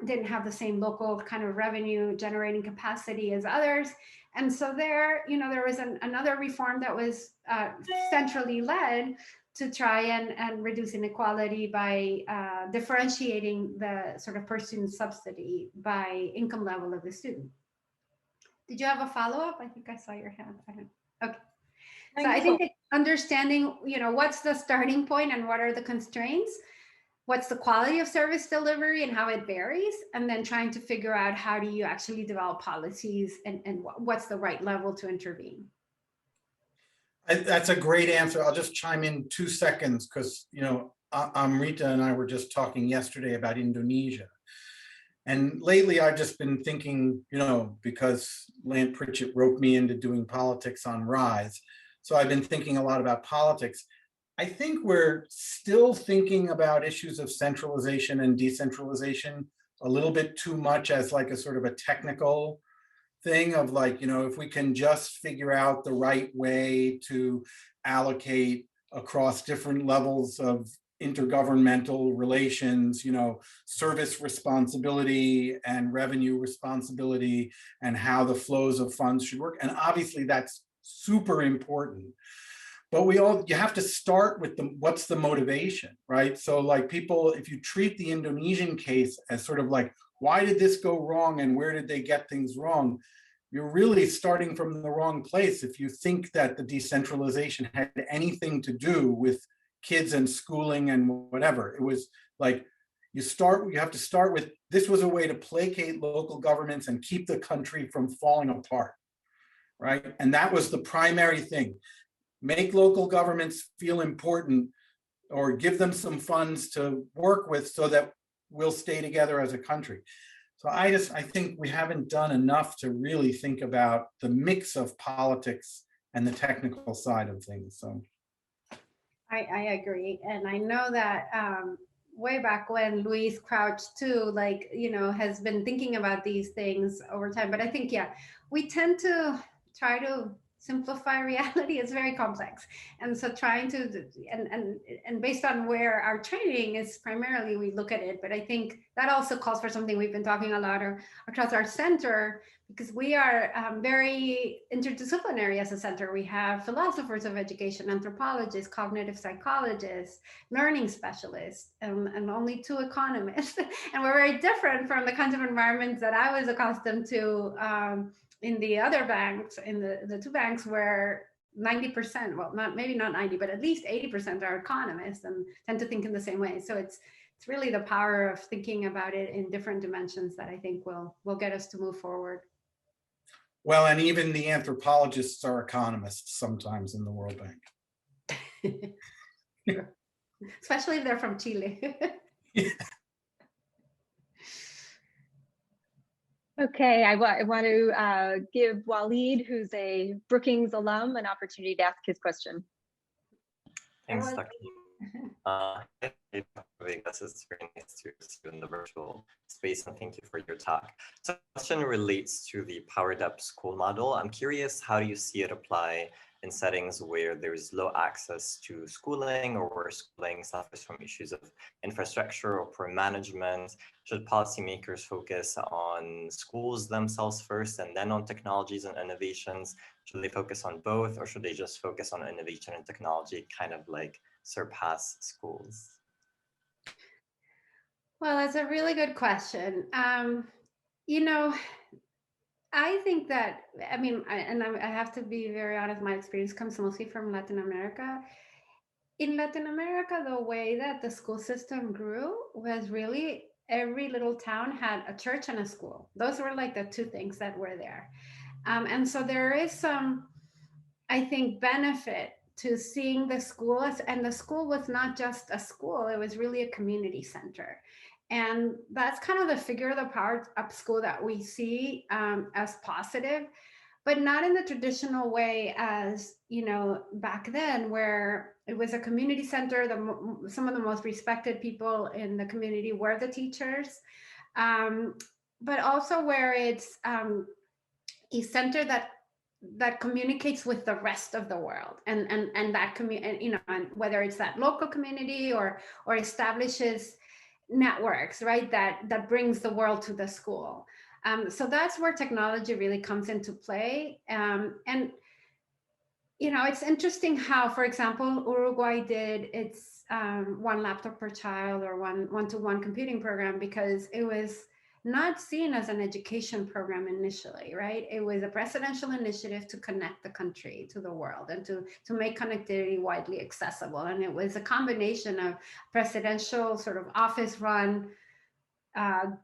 didn't have the same local kind of revenue generating capacity as others. And so there was another reform that was centrally led to try and reduce inequality by differentiating the sort of per student subsidy by income level of the student. Did you have a follow-up? I think I saw your hand. Okay. So I think understanding, what's the starting point and what are the constraints, what's the quality of service delivery and how it varies, and then trying to figure out how do you actually develop policies and what's the right level to intervene. That's a great answer. I'll just chime in 2 seconds because, Amrita and I were just talking yesterday about Indonesia. And lately I've just been thinking, because Lant Pritchett roped me into doing politics on RISE. So I've been thinking a lot about politics. I think we're still thinking about issues of centralization and decentralization a little bit too much as like a sort of a technical thing of like, if we can just figure out the right way to allocate across different levels of intergovernmental relations, service responsibility and revenue responsibility, and how the flows of funds should work. And obviously that's super important. But you have to start with what's the motivation, right? So like people, if you treat the Indonesian case as sort of like, why did this go wrong and where did they get things wrong? You're really starting from the wrong place if you think that the decentralization had anything to do with kids and schooling and whatever. It was like, you have to start with, this was a way to placate local governments and keep the country from falling apart, right? And that was the primary thing. Make local governments feel important, or give them some funds to work with so that we'll stay together as a country. So I think we haven't done enough to really think about the mix of politics and the technical side of things. So I agree. And I know that way back when, Luis Crouch too, has been thinking about these things over time. But I think, yeah, we tend to try to simplify reality. Is very complex. And so trying to, and based on where our training is primarily, we look at it. But I think that also calls for something we've been talking a lot across our center, because we are very interdisciplinary as a center. We have philosophers of education, anthropologists, cognitive psychologists, learning specialists, and only 2 economists. And we're very different from the kinds of environments that I was accustomed to in the other banks, in the 2 banks where 90%, well, maybe not 90, but at least 80% are economists and tend to think in the same way. So it's really the power of thinking about it in different dimensions that I think will get us to move forward. Well, and even the anthropologists are economists sometimes in the World Bank. Sure. Especially if they're from Chile. Yeah. Okay, I want to give Waleed, who's a Brookings alum, an opportunity to ask his question. Thanks, Dr. Vegas, it's very nice to see you in the virtual space, and thank you for your talk. So the question relates to the powered up school model. I'm curious, how do you see it apply in settings where there's low access to schooling, or where schooling suffers from issues of infrastructure or poor management? Should policymakers focus on schools themselves first and then on technologies and innovations? Should they focus on both, or should they just focus on innovation and technology, kind of like surpass schools? Well, that's a really good question. I think that, I have to be very honest, my experience comes mostly from Latin America. In Latin America, the way that the school system grew was really every little town had a church and a school. Those were like the 2 things that were there. And so there is some, I think, benefit to seeing the school and the school was not just a school, it was really a community center. And that's kind of the figure of the power up school that we see as positive, but not in the traditional way as, back then, where it was a community center. Some of the most respected people in the community were the teachers, but also where it's a center that communicates with the rest of the world, and that and whether it's that local community or establishes networks, right, that brings the world to the school. So that's where technology really comes into play. And it's interesting how, for example, Uruguay did its 1 laptop per child, or one-to-one computing program, because it was not seen as an education program initially, right? It was a presidential initiative to connect the country to the world and to make connectivity widely accessible. And it was a combination of presidential sort of office run,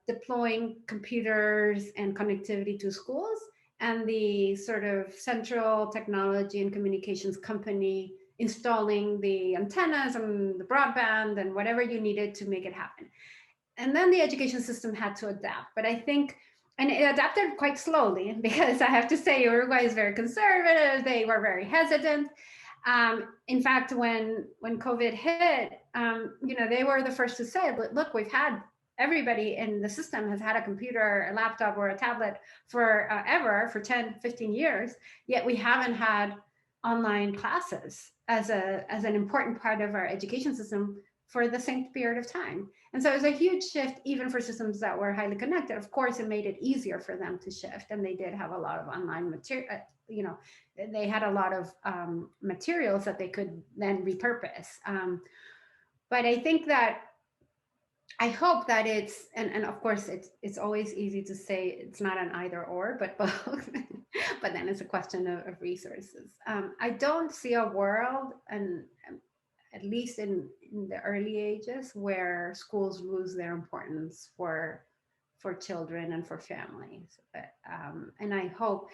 deploying computers and connectivity to schools, and the sort of central technology and communications company installing the antennas and the broadband and whatever you needed to make it happen. And then the education system had to adapt. But I think, and it adapted quite slowly, because I have to say, Uruguay is very conservative. They were very hesitant. In fact, when COVID hit, they were the first to say, look, we've had, everybody in the system has had a computer, a laptop, or a tablet forever, for 10, 15 years, yet we haven't had online classes as an important part of our education system for the same period of time. And so it was a huge shift, even for systems that were highly connected. Of course, it made it easier for them to shift, and they did have a lot of online material, they had a lot of materials that they could then repurpose. But I think that, I hope that it's, and of course it's always easy to say it's not an either or, but both, but then it's a question of resources. I don't see a world, and at least in the early ages, where schools lose their importance for children and for families. And I hope,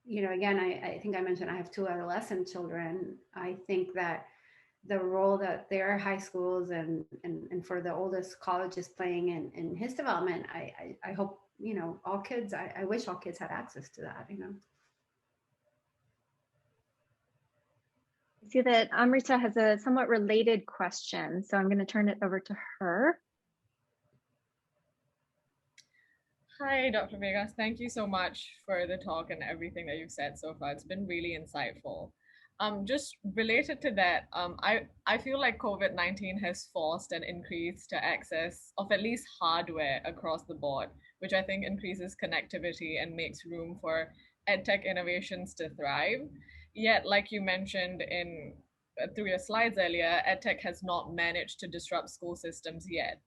again, I think I mentioned I have 2 adolescent children. I think that the role that their high schools and for the oldest college is playing in his development, I hope, all kids, I wish all kids had access to that, I see that Amrita has a somewhat related question, so I'm going to turn it over to her. Hi, Dr. Vegas. Thank you so much for the talk and everything that you've said so far. It's been really insightful. Just related to that, I feel like COVID-19 has forced an increase to access of at least hardware across the board, which I think increases connectivity and makes room for edtech innovations to thrive. Yet, like you mentioned through your slides earlier, edtech has not managed to disrupt school systems yet.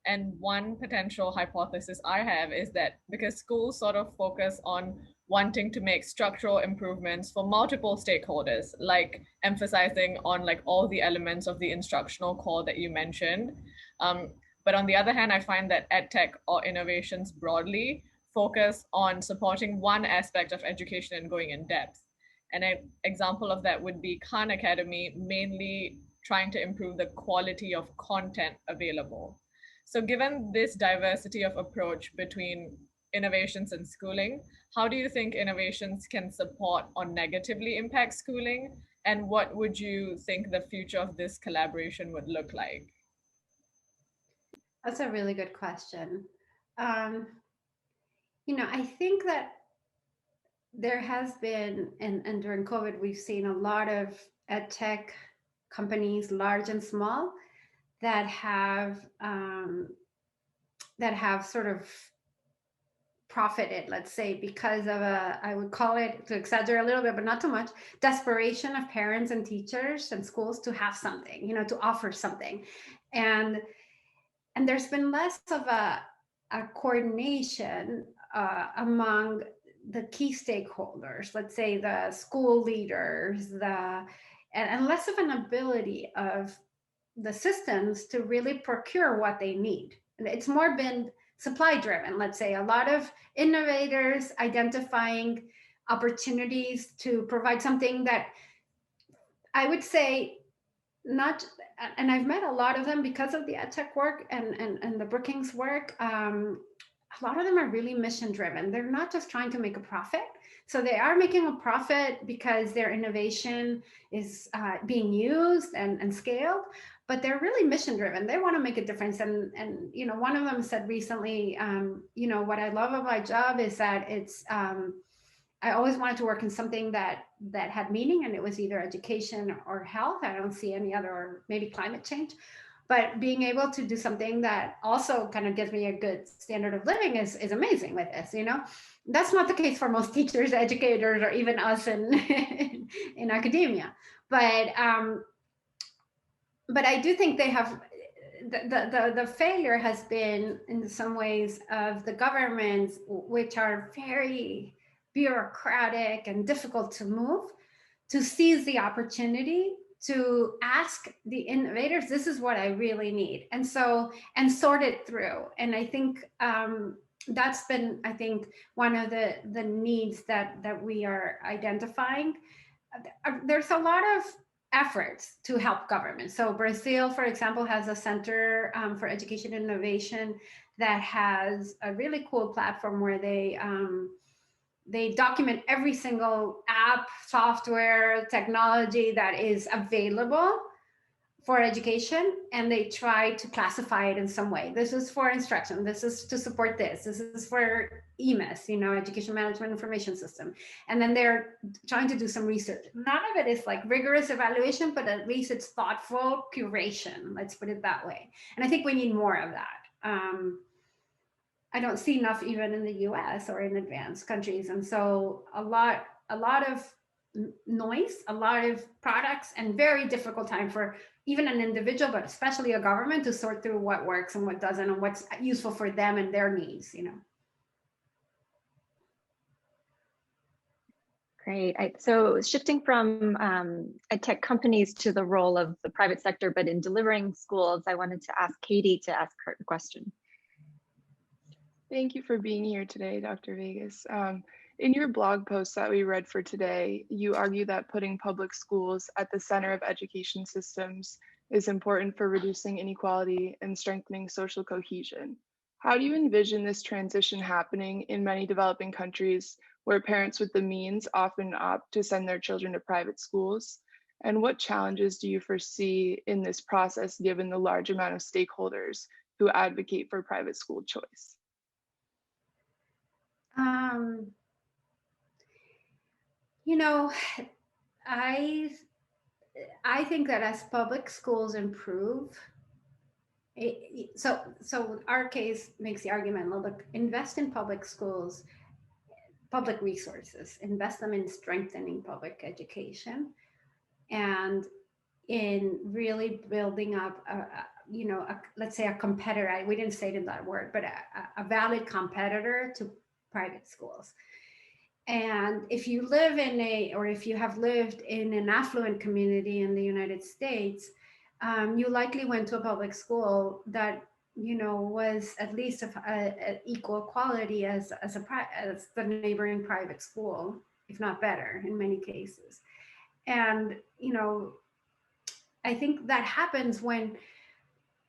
And one potential hypothesis I have is that because schools sort of focus on wanting to make structural improvements for multiple stakeholders, like emphasizing on like all the elements of the instructional core that you mentioned. But on the other hand, I find that edtech or innovations broadly focus on supporting one aspect of education and going in depth. And an example of that would be Khan Academy, mainly trying to improve the quality of content available. So given this diversity of approach between innovations and schooling, how do you think innovations can support or negatively impact schooling? And what would you think the future of this collaboration would look like? That's a really good question. I think that there has been, and during COVID, we've seen a lot of edtech companies, large and small, that have sort of profited, let's say, because of I would call it, to exaggerate a little bit, but not too much, desperation of parents and teachers and schools to have something, to offer something. And there's been less of a coordination among the key stakeholders, let's say the school leaders, and less of an ability of the systems to really procure what they need. And it's more been supply driven, let's say, a lot of innovators identifying opportunities to provide something that I would say not, and I've met a lot of them because of the edtech work and the Brookings work. A lot of them are really mission driven. They're not just trying to make a profit. So they are making a profit because their innovation is being used and scaled, but they're really mission driven. They want to make a difference. And one of them said recently, what I love about my job is that it's, I always wanted to work in something that had meaning, and it was either education or health. I don't see any other, or maybe climate change. But being able to do something that also kind of gives me a good standard of living is amazing with this, That's not the case for most teachers, educators, or even us in academia. But I do think they have, the failure has been in some ways of the governments, which are very bureaucratic and difficult to move, to seize the opportunity to ask the innovators, this is what I really need. And sort it through. And I think that's been, one of the needs that we are identifying. There's a lot of efforts to help government. So Brazil, for example, has a Center for Education and Innovation that has a really cool platform where they document every single app, software, technology that is available, for education, and they try to classify it in some way. This is for instruction. This is to support this. This is for EMIS, you know, Education Management Information System. And then they're trying to do some research. None of it is like rigorous evaluation, but at least it's thoughtful curation. Let's put it that way. And I think we need more of that. I don't see enough even in the US or in advanced countries. And so a lot of noise, a lot of products, and very difficult time for even an individual, but especially a government, to sort through what works and what doesn't, and what's useful for them and their needs, you know. Great. So shifting from EdTech companies to the role of the private sector, but in delivering schools, I wanted to ask Katie to ask her a question. Thank you for being here today, Dr. Vegas. In your blog post that we read for today, you argue that putting public schools at the center of education systems is important for reducing inequality and strengthening social cohesion. How do you envision this transition happening in many developing countries where parents with the means often opt to send their children to private schools? And what challenges do you foresee in this process given the large amount of stakeholders who advocate for private school choice? You know, I think that as public schools improve, so our case makes the argument, look, invest in public schools, public resources, invest them in strengthening public education, and in really building up let's say a competitor. We didn't say it in that word, but a valid competitor to private schools. And if you live if you have lived in an affluent community in the United States, you likely went to a public school that, you know, was at least of equal quality as the neighboring private school, if not better in many cases. And, you know, I think that happens when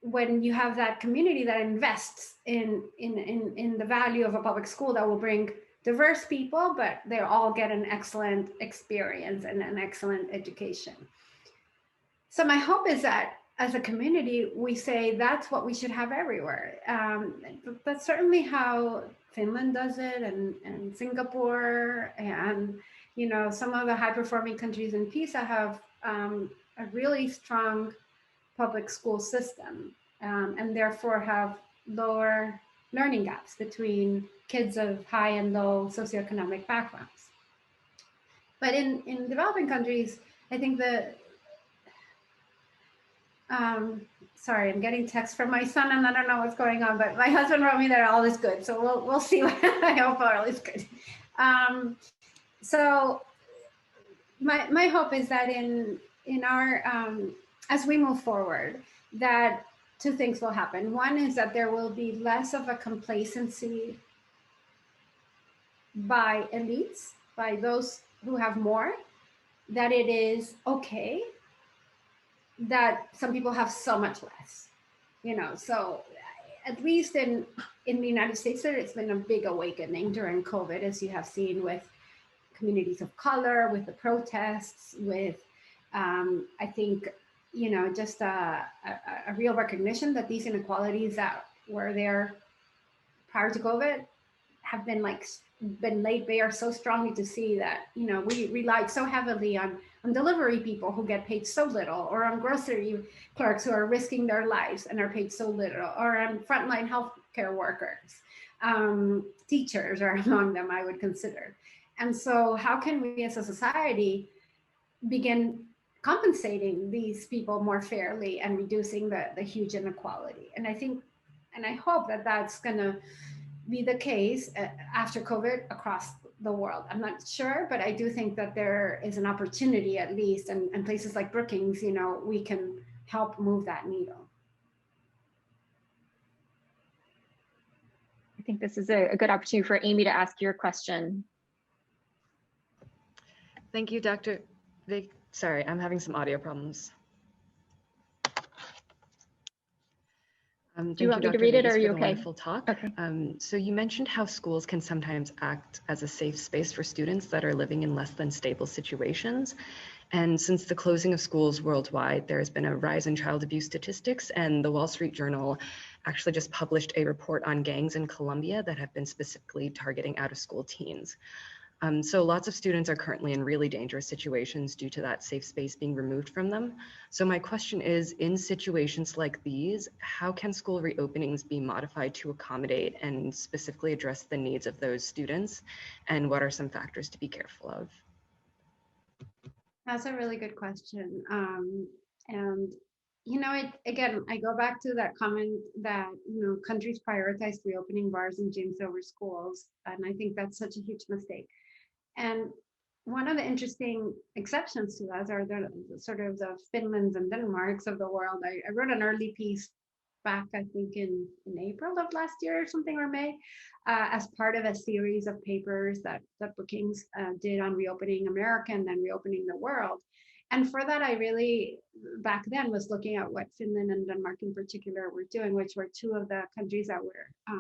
you have that community that invests in the value of a public school that will bring diverse people, but they all get an excellent experience and an excellent education. So my hope is that as a community, we say that's what we should have everywhere. That's certainly how Finland does it, and Singapore, and, you know, some of the high-performing countries in PISA have a really strong public school system, and therefore have lower learning gaps between kids of high and low socioeconomic backgrounds. But in developing countries, I think that, sorry, I'm getting texts from my son and I don't know what's going on, but my husband wrote me that all is good. So we'll see. I hope all is good. So my hope is that in our, as we move forward, that two things will happen. One is that there will be less of a complacency by elites, by those who have more, that it is okay that some people have so much less, you know. So at least in the United States, it's been a big awakening during COVID, as you have seen with communities of color, with the protests, with I think, you know, just a real recognition that these inequalities that were there prior to COVID have been laid bare so strongly, to see that, you know, we relied so heavily on delivery people who get paid so little, or on grocery clerks who are risking their lives and are paid so little, or on frontline healthcare workers. Teachers are among them, I would consider. And so how can we as a society begin compensating these people more fairly and reducing the huge inequality? And I think, and I hope that that's going to be the case after COVID across the world. I'm not sure, but I do think that there is an opportunity, at least, and places like Brookings, you know, we can help move that needle. I think this is a good opportunity for Amy to ask your question. Thank you, Dr. Vig. Sorry, I'm having some audio problems. Thank Do you want me to Dr. read it, or Vegas, are you for the okay? wonderful talk. Okay. So you mentioned how schools can sometimes act as a safe space for students that are living in less than stable situations. And since the closing of schools worldwide, there has been a rise in child abuse statistics, and the Wall Street Journal actually just published a report on gangs in Colombia that have been specifically targeting out-of-school teens. So lots of students are currently in really dangerous situations due to that safe space being removed from them. So my question is, in situations like these, how can school reopenings be modified to accommodate and specifically address the needs of those students? And what are some factors to be careful of? That's a really good question. And again, I go back to that comment that countries prioritize reopening bars and gyms over schools, and I think that's such a huge mistake. And one of the interesting exceptions to that are the sort of the Finlands and Denmarks of the world. I wrote an early piece back, I think in April of last year or something, or May, as part of a series of papers that Brookings did on reopening America and then reopening the world. And for that, I really, back then, was looking at what Finland and Denmark in particular were doing, which were two of the countries that were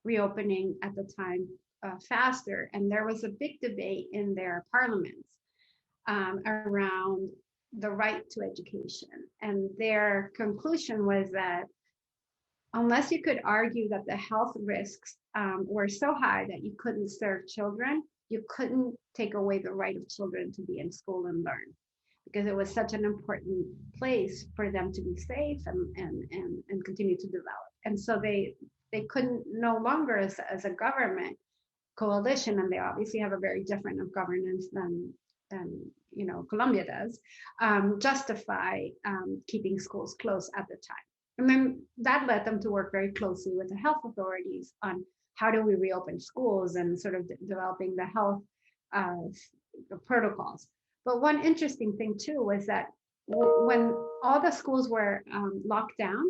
reopening at the time faster. And there was a big debate in their parliaments around the right to education. And their conclusion was that unless you could argue that the health risks were so high that you couldn't serve children, you couldn't take away the right of children to be in school and learn, because it was such an important place for them to be safe and continue to develop. And so they couldn't no longer as a government coalition, and they obviously have a very different of governance than Colombia does, justify keeping schools closed at the time. And then that led them to work very closely with the health authorities on how do we reopen schools and sort of developing the health protocols. But one interesting thing too was that when all the schools were locked down,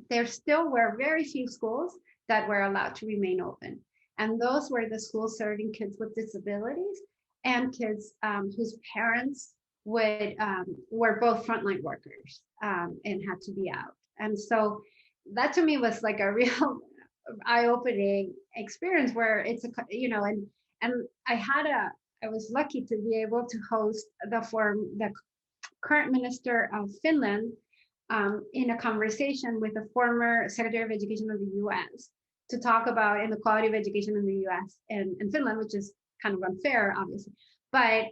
there still were very few schools that were allowed to remain open. And those were the schools serving kids with disabilities and kids whose parents were both frontline workers and had to be out. And so that to me was like a real eye-opening experience where it's and I was lucky to be able to host the current minister of Finland in a conversation with the former Secretary of Education of the US to talk about inequality of education in the US and Finland, which is kind of unfair, obviously. But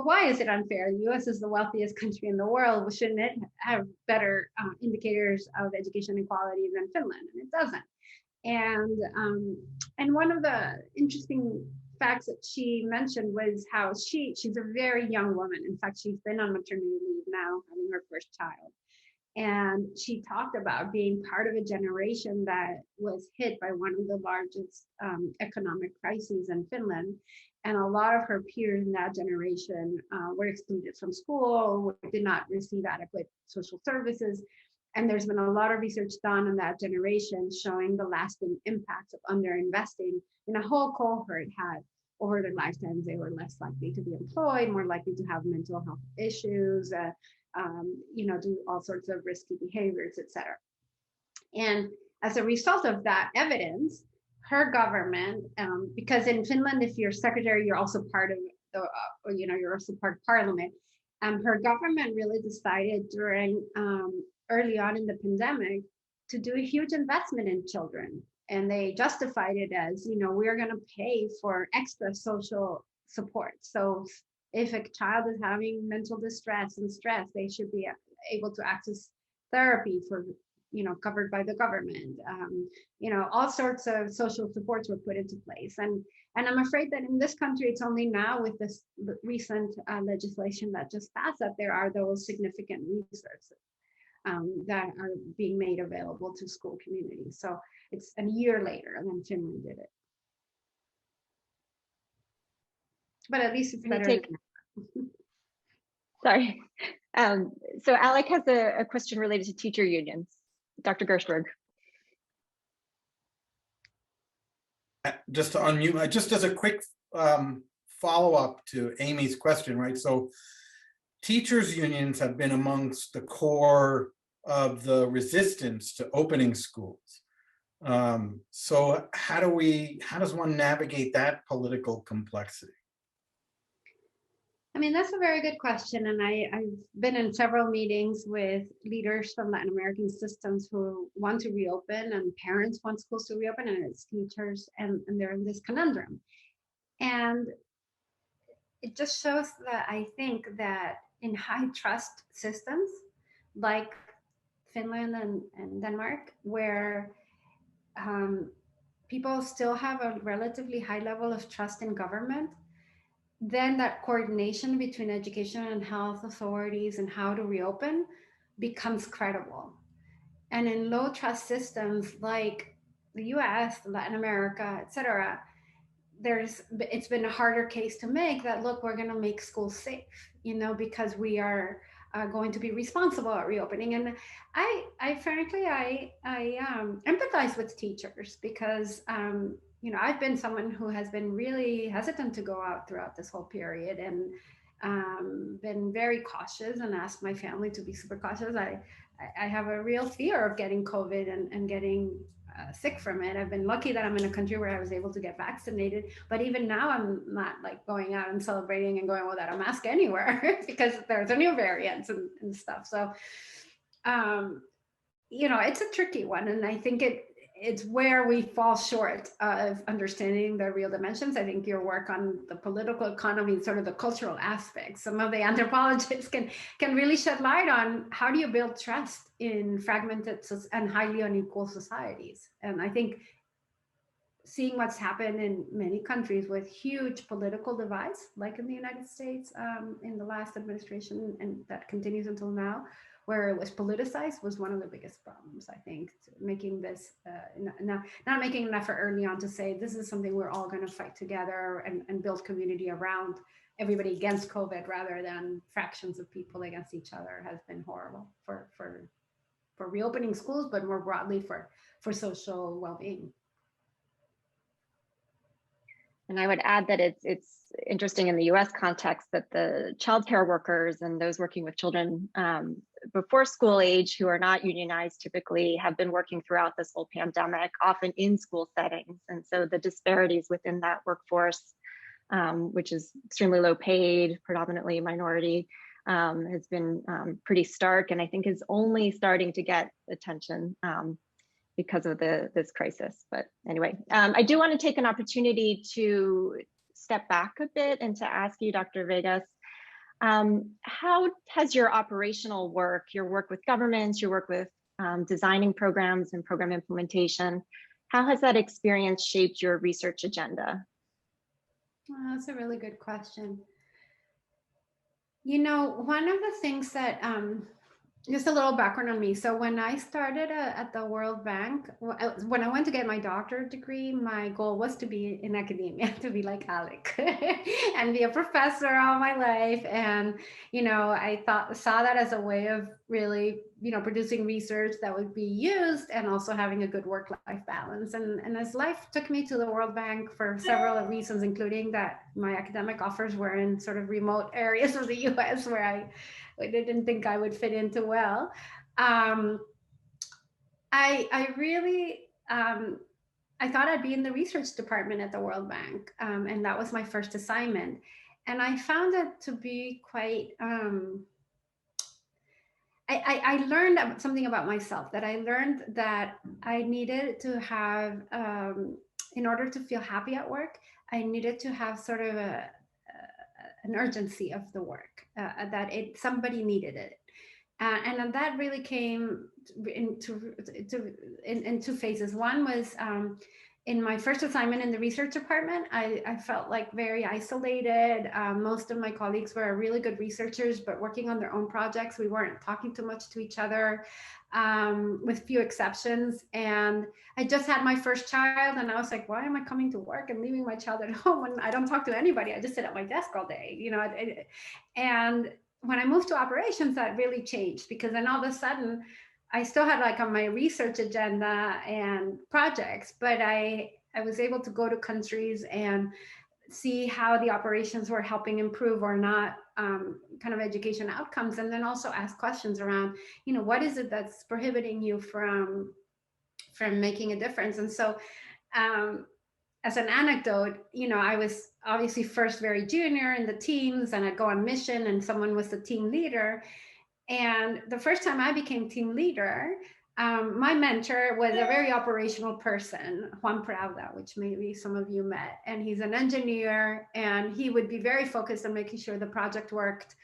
why is it unfair? The US is the wealthiest country in the world. Shouldn't it have better indicators of education equality than Finland? And it doesn't. And one of the interesting facts that she mentioned was how she's a very young woman. In fact, she's been on maternity leave now, having her first child. And she talked about being part of a generation that was hit by one of the largest economic crises in Finland. And a lot of her peers in that generation were excluded from school, did not receive adequate social services. And there's been a lot of research done on that generation showing the lasting impacts of underinvesting in a whole cohort had over their lifetimes. They were less likely to be employed, more likely to have mental health issues, do all sorts of risky behaviors, et cetera. And as a result of that evidence, her government, because in Finland, if you're secretary, you're also part of you're also part of parliament. Her government really decided during early on in the pandemic to do a huge investment in children. And they justified it as, we're going to pay for extra social support. So if a child is having mental distress and stress, they should be able to access therapy for, covered by the government. All sorts of social supports were put into place. And I'm afraid that in this country, it's only now with this recent legislation that just passed that there are those significant resources that are being made available to school communities. So it's a year later than Finland did it. But at least it's better. Sorry. So Alec has a question related to teacher unions. Dr. Gershberg. Just to unmute, just as a quick follow-up to Amy's question, right? So teachers unions have been amongst the core of the resistance to opening schools. So how does one navigate that political complexity? I mean, that's a very good question. And I've been in several meetings with leaders from Latin American systems who want to reopen, and parents want schools to reopen, and it's teachers, and they're in this conundrum. And it just shows that I think that in high trust systems like Finland and Denmark, where people still have a relatively high level of trust in government, then that coordination between education and health authorities and how to reopen becomes credible. And in low trust systems like the US, Latin America, et cetera, it's been a harder case to make that, look, we're going to make schools safe, because we are going to be responsible at reopening. And I frankly empathize with teachers because I've been someone who has been really hesitant to go out throughout this whole period, and been very cautious, and asked my family to be super cautious. I have a real fear of getting COVID and getting sick from it. I've been lucky that I'm in a country where I was able to get vaccinated, but even now I'm not like going out and celebrating and going without a mask anywhere because there's a new variants and stuff. So, it's a tricky one. And I think it's where we fall short of understanding the real dimensions. I think your work on the political economy, sort of the cultural aspects, some of the anthropologists can really shed light on how do you build trust in fragmented and highly unequal societies. And I think seeing what's happened in many countries with huge political divides, like in the United States in the last administration, and that continues until now, where it was politicized, was one of the biggest problems, I think, making this, not making an effort early on to say, this is something we're all gonna fight together and build community around, everybody against COVID rather than fractions of people against each other, has been horrible for reopening schools, but more broadly for social well-being. And I would add that it's interesting in the US context that the childcare workers and those working with children before school age who are not unionized typically have been working throughout this whole pandemic, often in school settings. And so the disparities within that workforce, which is extremely low paid, predominantly minority, has been pretty stark, and I think is only starting to get attention because of this crisis. But anyway, I do want to take an opportunity to step back a bit and to ask you, Dr. Vegas, how has your operational work, your work with governments, your work with designing programs and program implementation, how has that experience shaped your research agenda? Well, that's a really good question. One of the things that just a little background on me. So when I started at the World Bank, when I went to get my doctorate degree, my goal was to be in academia, to be like Alec and be a professor all my life. And, I saw that as a way of really, producing research that would be used and also having a good work-life balance. And as life took me to the World Bank for several reasons, including that my academic offers were in sort of remote areas of the US where I didn't think I would fit into well. I really, I thought I'd be in the research department at the World Bank. And that was my first assignment. And I found it to be quite, I learned something about myself, that I learned that I needed to have, in order to feel happy at work, I needed to have sort of an urgency of the work, that somebody needed it. And that really came in two phases. One was in my first assignment in the research department, I felt like very isolated. Most of my colleagues were really good researchers, but working on their own projects. We weren't talking too much to each other, with few exceptions. And I just had my first child, and I was like, why am I coming to work and leaving my child at home when I don't talk to anybody? I just sit at my desk all day, and when I moved to operations, that really changed, because then all of a sudden I still had like on my research agenda and projects, but I was able to go to countries and see how the operations were helping improve or not kind of education outcomes, and then also ask questions around, what is it that's prohibiting you from making a difference. And so as an anecdote, I was obviously first very junior in the teams, and I'd go on mission and someone was the team leader. And the first time I became team leader, my mentor was a very operational person, Juan Prada, which maybe some of you met. And he's an engineer, and he would be very focused on making sure the project worked.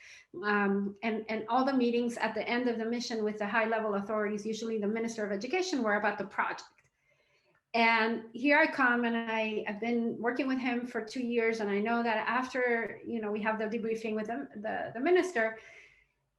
And all the meetings at the end of the mission with the high level authorities, usually the Minister of Education, were about the project. And here I come, and I've been working with him for 2 years. And I know that after, we have the debriefing with the minister,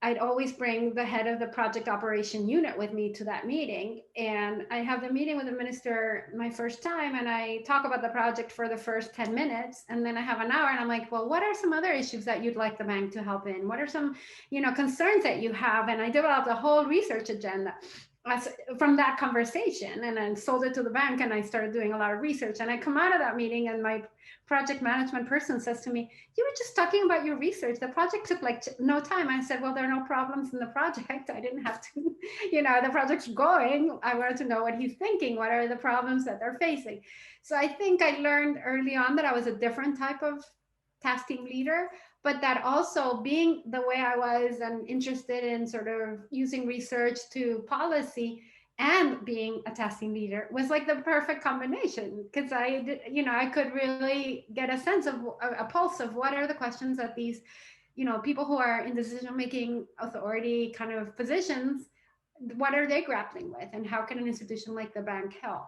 I'd always bring the head of the project operation unit with me to that meeting. And I have the meeting with the minister my first time, and I talk about the project for the first 10 minutes. And then I have an hour, and I'm like, well, what are some other issues that you'd like the bank to help in? What are some, concerns that you have? And I developed a whole research agenda from that conversation, and then sold it to the bank, and I started doing a lot of research. And I come out of that meeting, and my project management person says to me, you were just talking about your research. The project took like no time. I said, well, there are no problems in the project. I didn't have to, the project's going. I wanted to know what he's thinking. What are the problems that they're facing? So I think I learned early on that I was a different type of task team leader, but that also being the way I was and interested in sort of using research to policy and being a task team leader was like the perfect combination, because I could really get a sense of a pulse of what are the questions that these, people who are in decision-making authority kind of positions, what are they grappling with, and how can an institution like the bank help?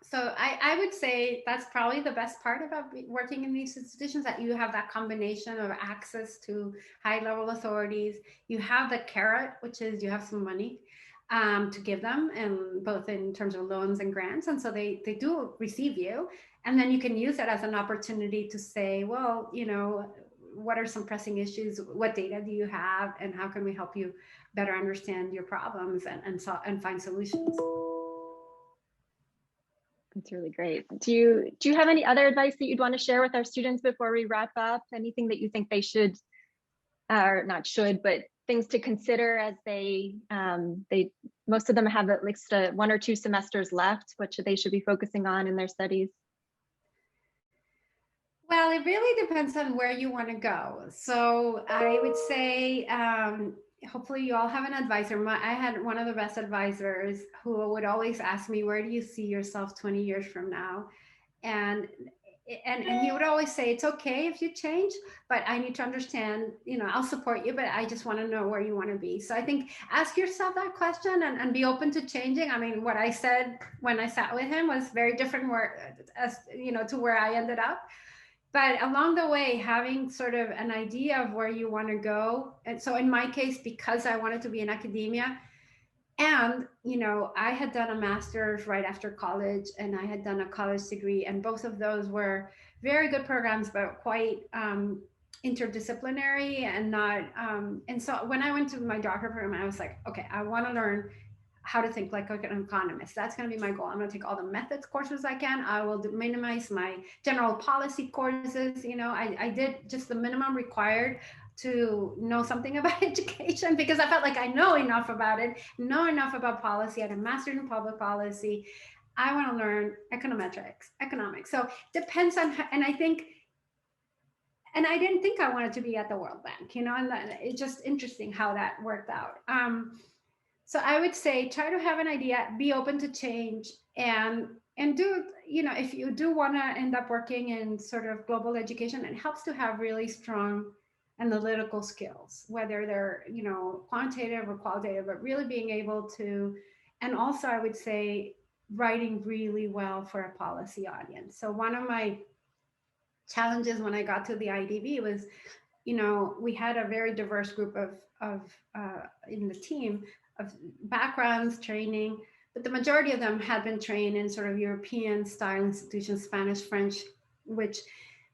So I would say that's probably the best part about working in these institutions, that you have that combination of access to high-level authorities. You have the carrot, which is you have some money to give them, and both in terms of loans and grants. And so they do receive you. And then you can use it as an opportunity to say, well, what are some pressing issues? What data do you have? And how can we help you better understand your problems and find solutions? That's really great. Do you have any other advice that you'd want to share with our students before we wrap up? Anything that you think they should, or not should, but things to consider as they most of them have at least 1 or 2 semesters left, what they should be focusing on in their studies? Well, it really depends on where you want to go. So I would say, hopefully you all have an advisor. I had one of the best advisors who would always ask me, where do you see yourself 20 years from now? And he would always say, it's okay if you change, but I need to understand, I'll support you, but I just want to know where you want to be. So I think ask yourself that question and be open to changing. I mean, what I said when I sat with him was very different to where I ended up. But along the way, having sort of an idea of where you want to go. And so in my case, because I wanted to be in academia, and, I had done a master's right after college, and I had done a college degree, and both of those were very good programs, but quite interdisciplinary and not. And so when I went to my doctorate program, I was like, okay, I want to learn how to think like an economist. That's going to be my goal. I'm going to take all the methods courses I can. I will minimize my general policy courses. I did just the minimum required to know something about education, because I felt like I know enough about it, know enough about policy. I had a master's in public policy. I want to learn economics. So depends on, and I didn't think I wanted to be at the World Bank, and it's just interesting how that worked out. So I would say, try to have an idea, be open to change, and do, if you do want to end up working in sort of global education, it helps to have really strong analytical skills, whether they're, quantitative or qualitative, but really being able to, and also I would say writing really well for a policy audience. So one of my challenges when I got to the IEDP was, we had a very diverse group of in the team of backgrounds, training, but the majority of them had been trained in sort of European style institutions, Spanish, French, which,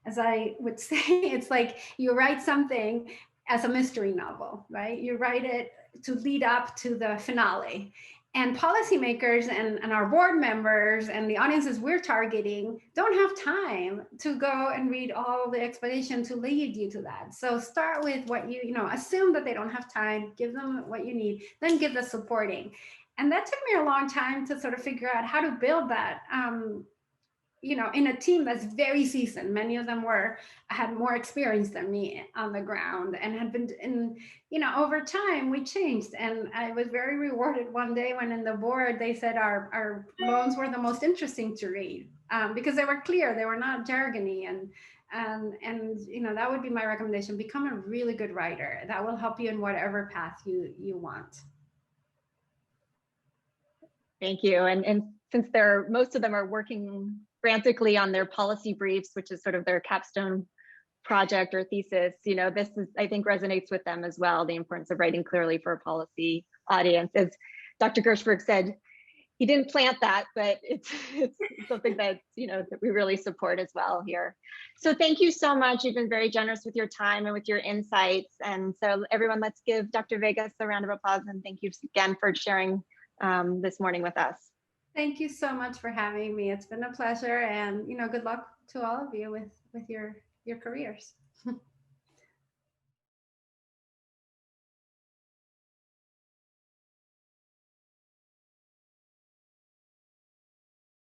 as I would say, it's like you write something as a mystery novel, right? You write it to lead up to the finale. And policymakers and our board members and the audiences we're targeting don't have time to go and read all the explanation to lead you to that. So start with what assume that they don't have time, give them what you need, then give the supporting. And that took me a long time to sort of figure out how to build that, in a team that's very seasoned. Many of them had more experience than me on the ground and had been over time we changed. And I was very rewarded one day when in the board, they said our loans were the most interesting to read because they were clear, they were not jargony. And that would be my recommendation. Become a really good writer. That will help you in whatever path you want. Thank you. And since most of them are working frantically on their policy briefs, which is sort of their capstone project or thesis, this is, I think, resonates with them as well, the importance of writing clearly for a policy audience. As Dr. Gershberg said, he didn't plant that, but it's something that, that we really support as well here. So thank you so much. You've been very generous with your time and with your insights. And so everyone, let's give Dr. Vegas a round of applause, and thank you again for sharing this morning with us. Thank you so much for having me. It's been a pleasure, and good luck to all of you with your careers.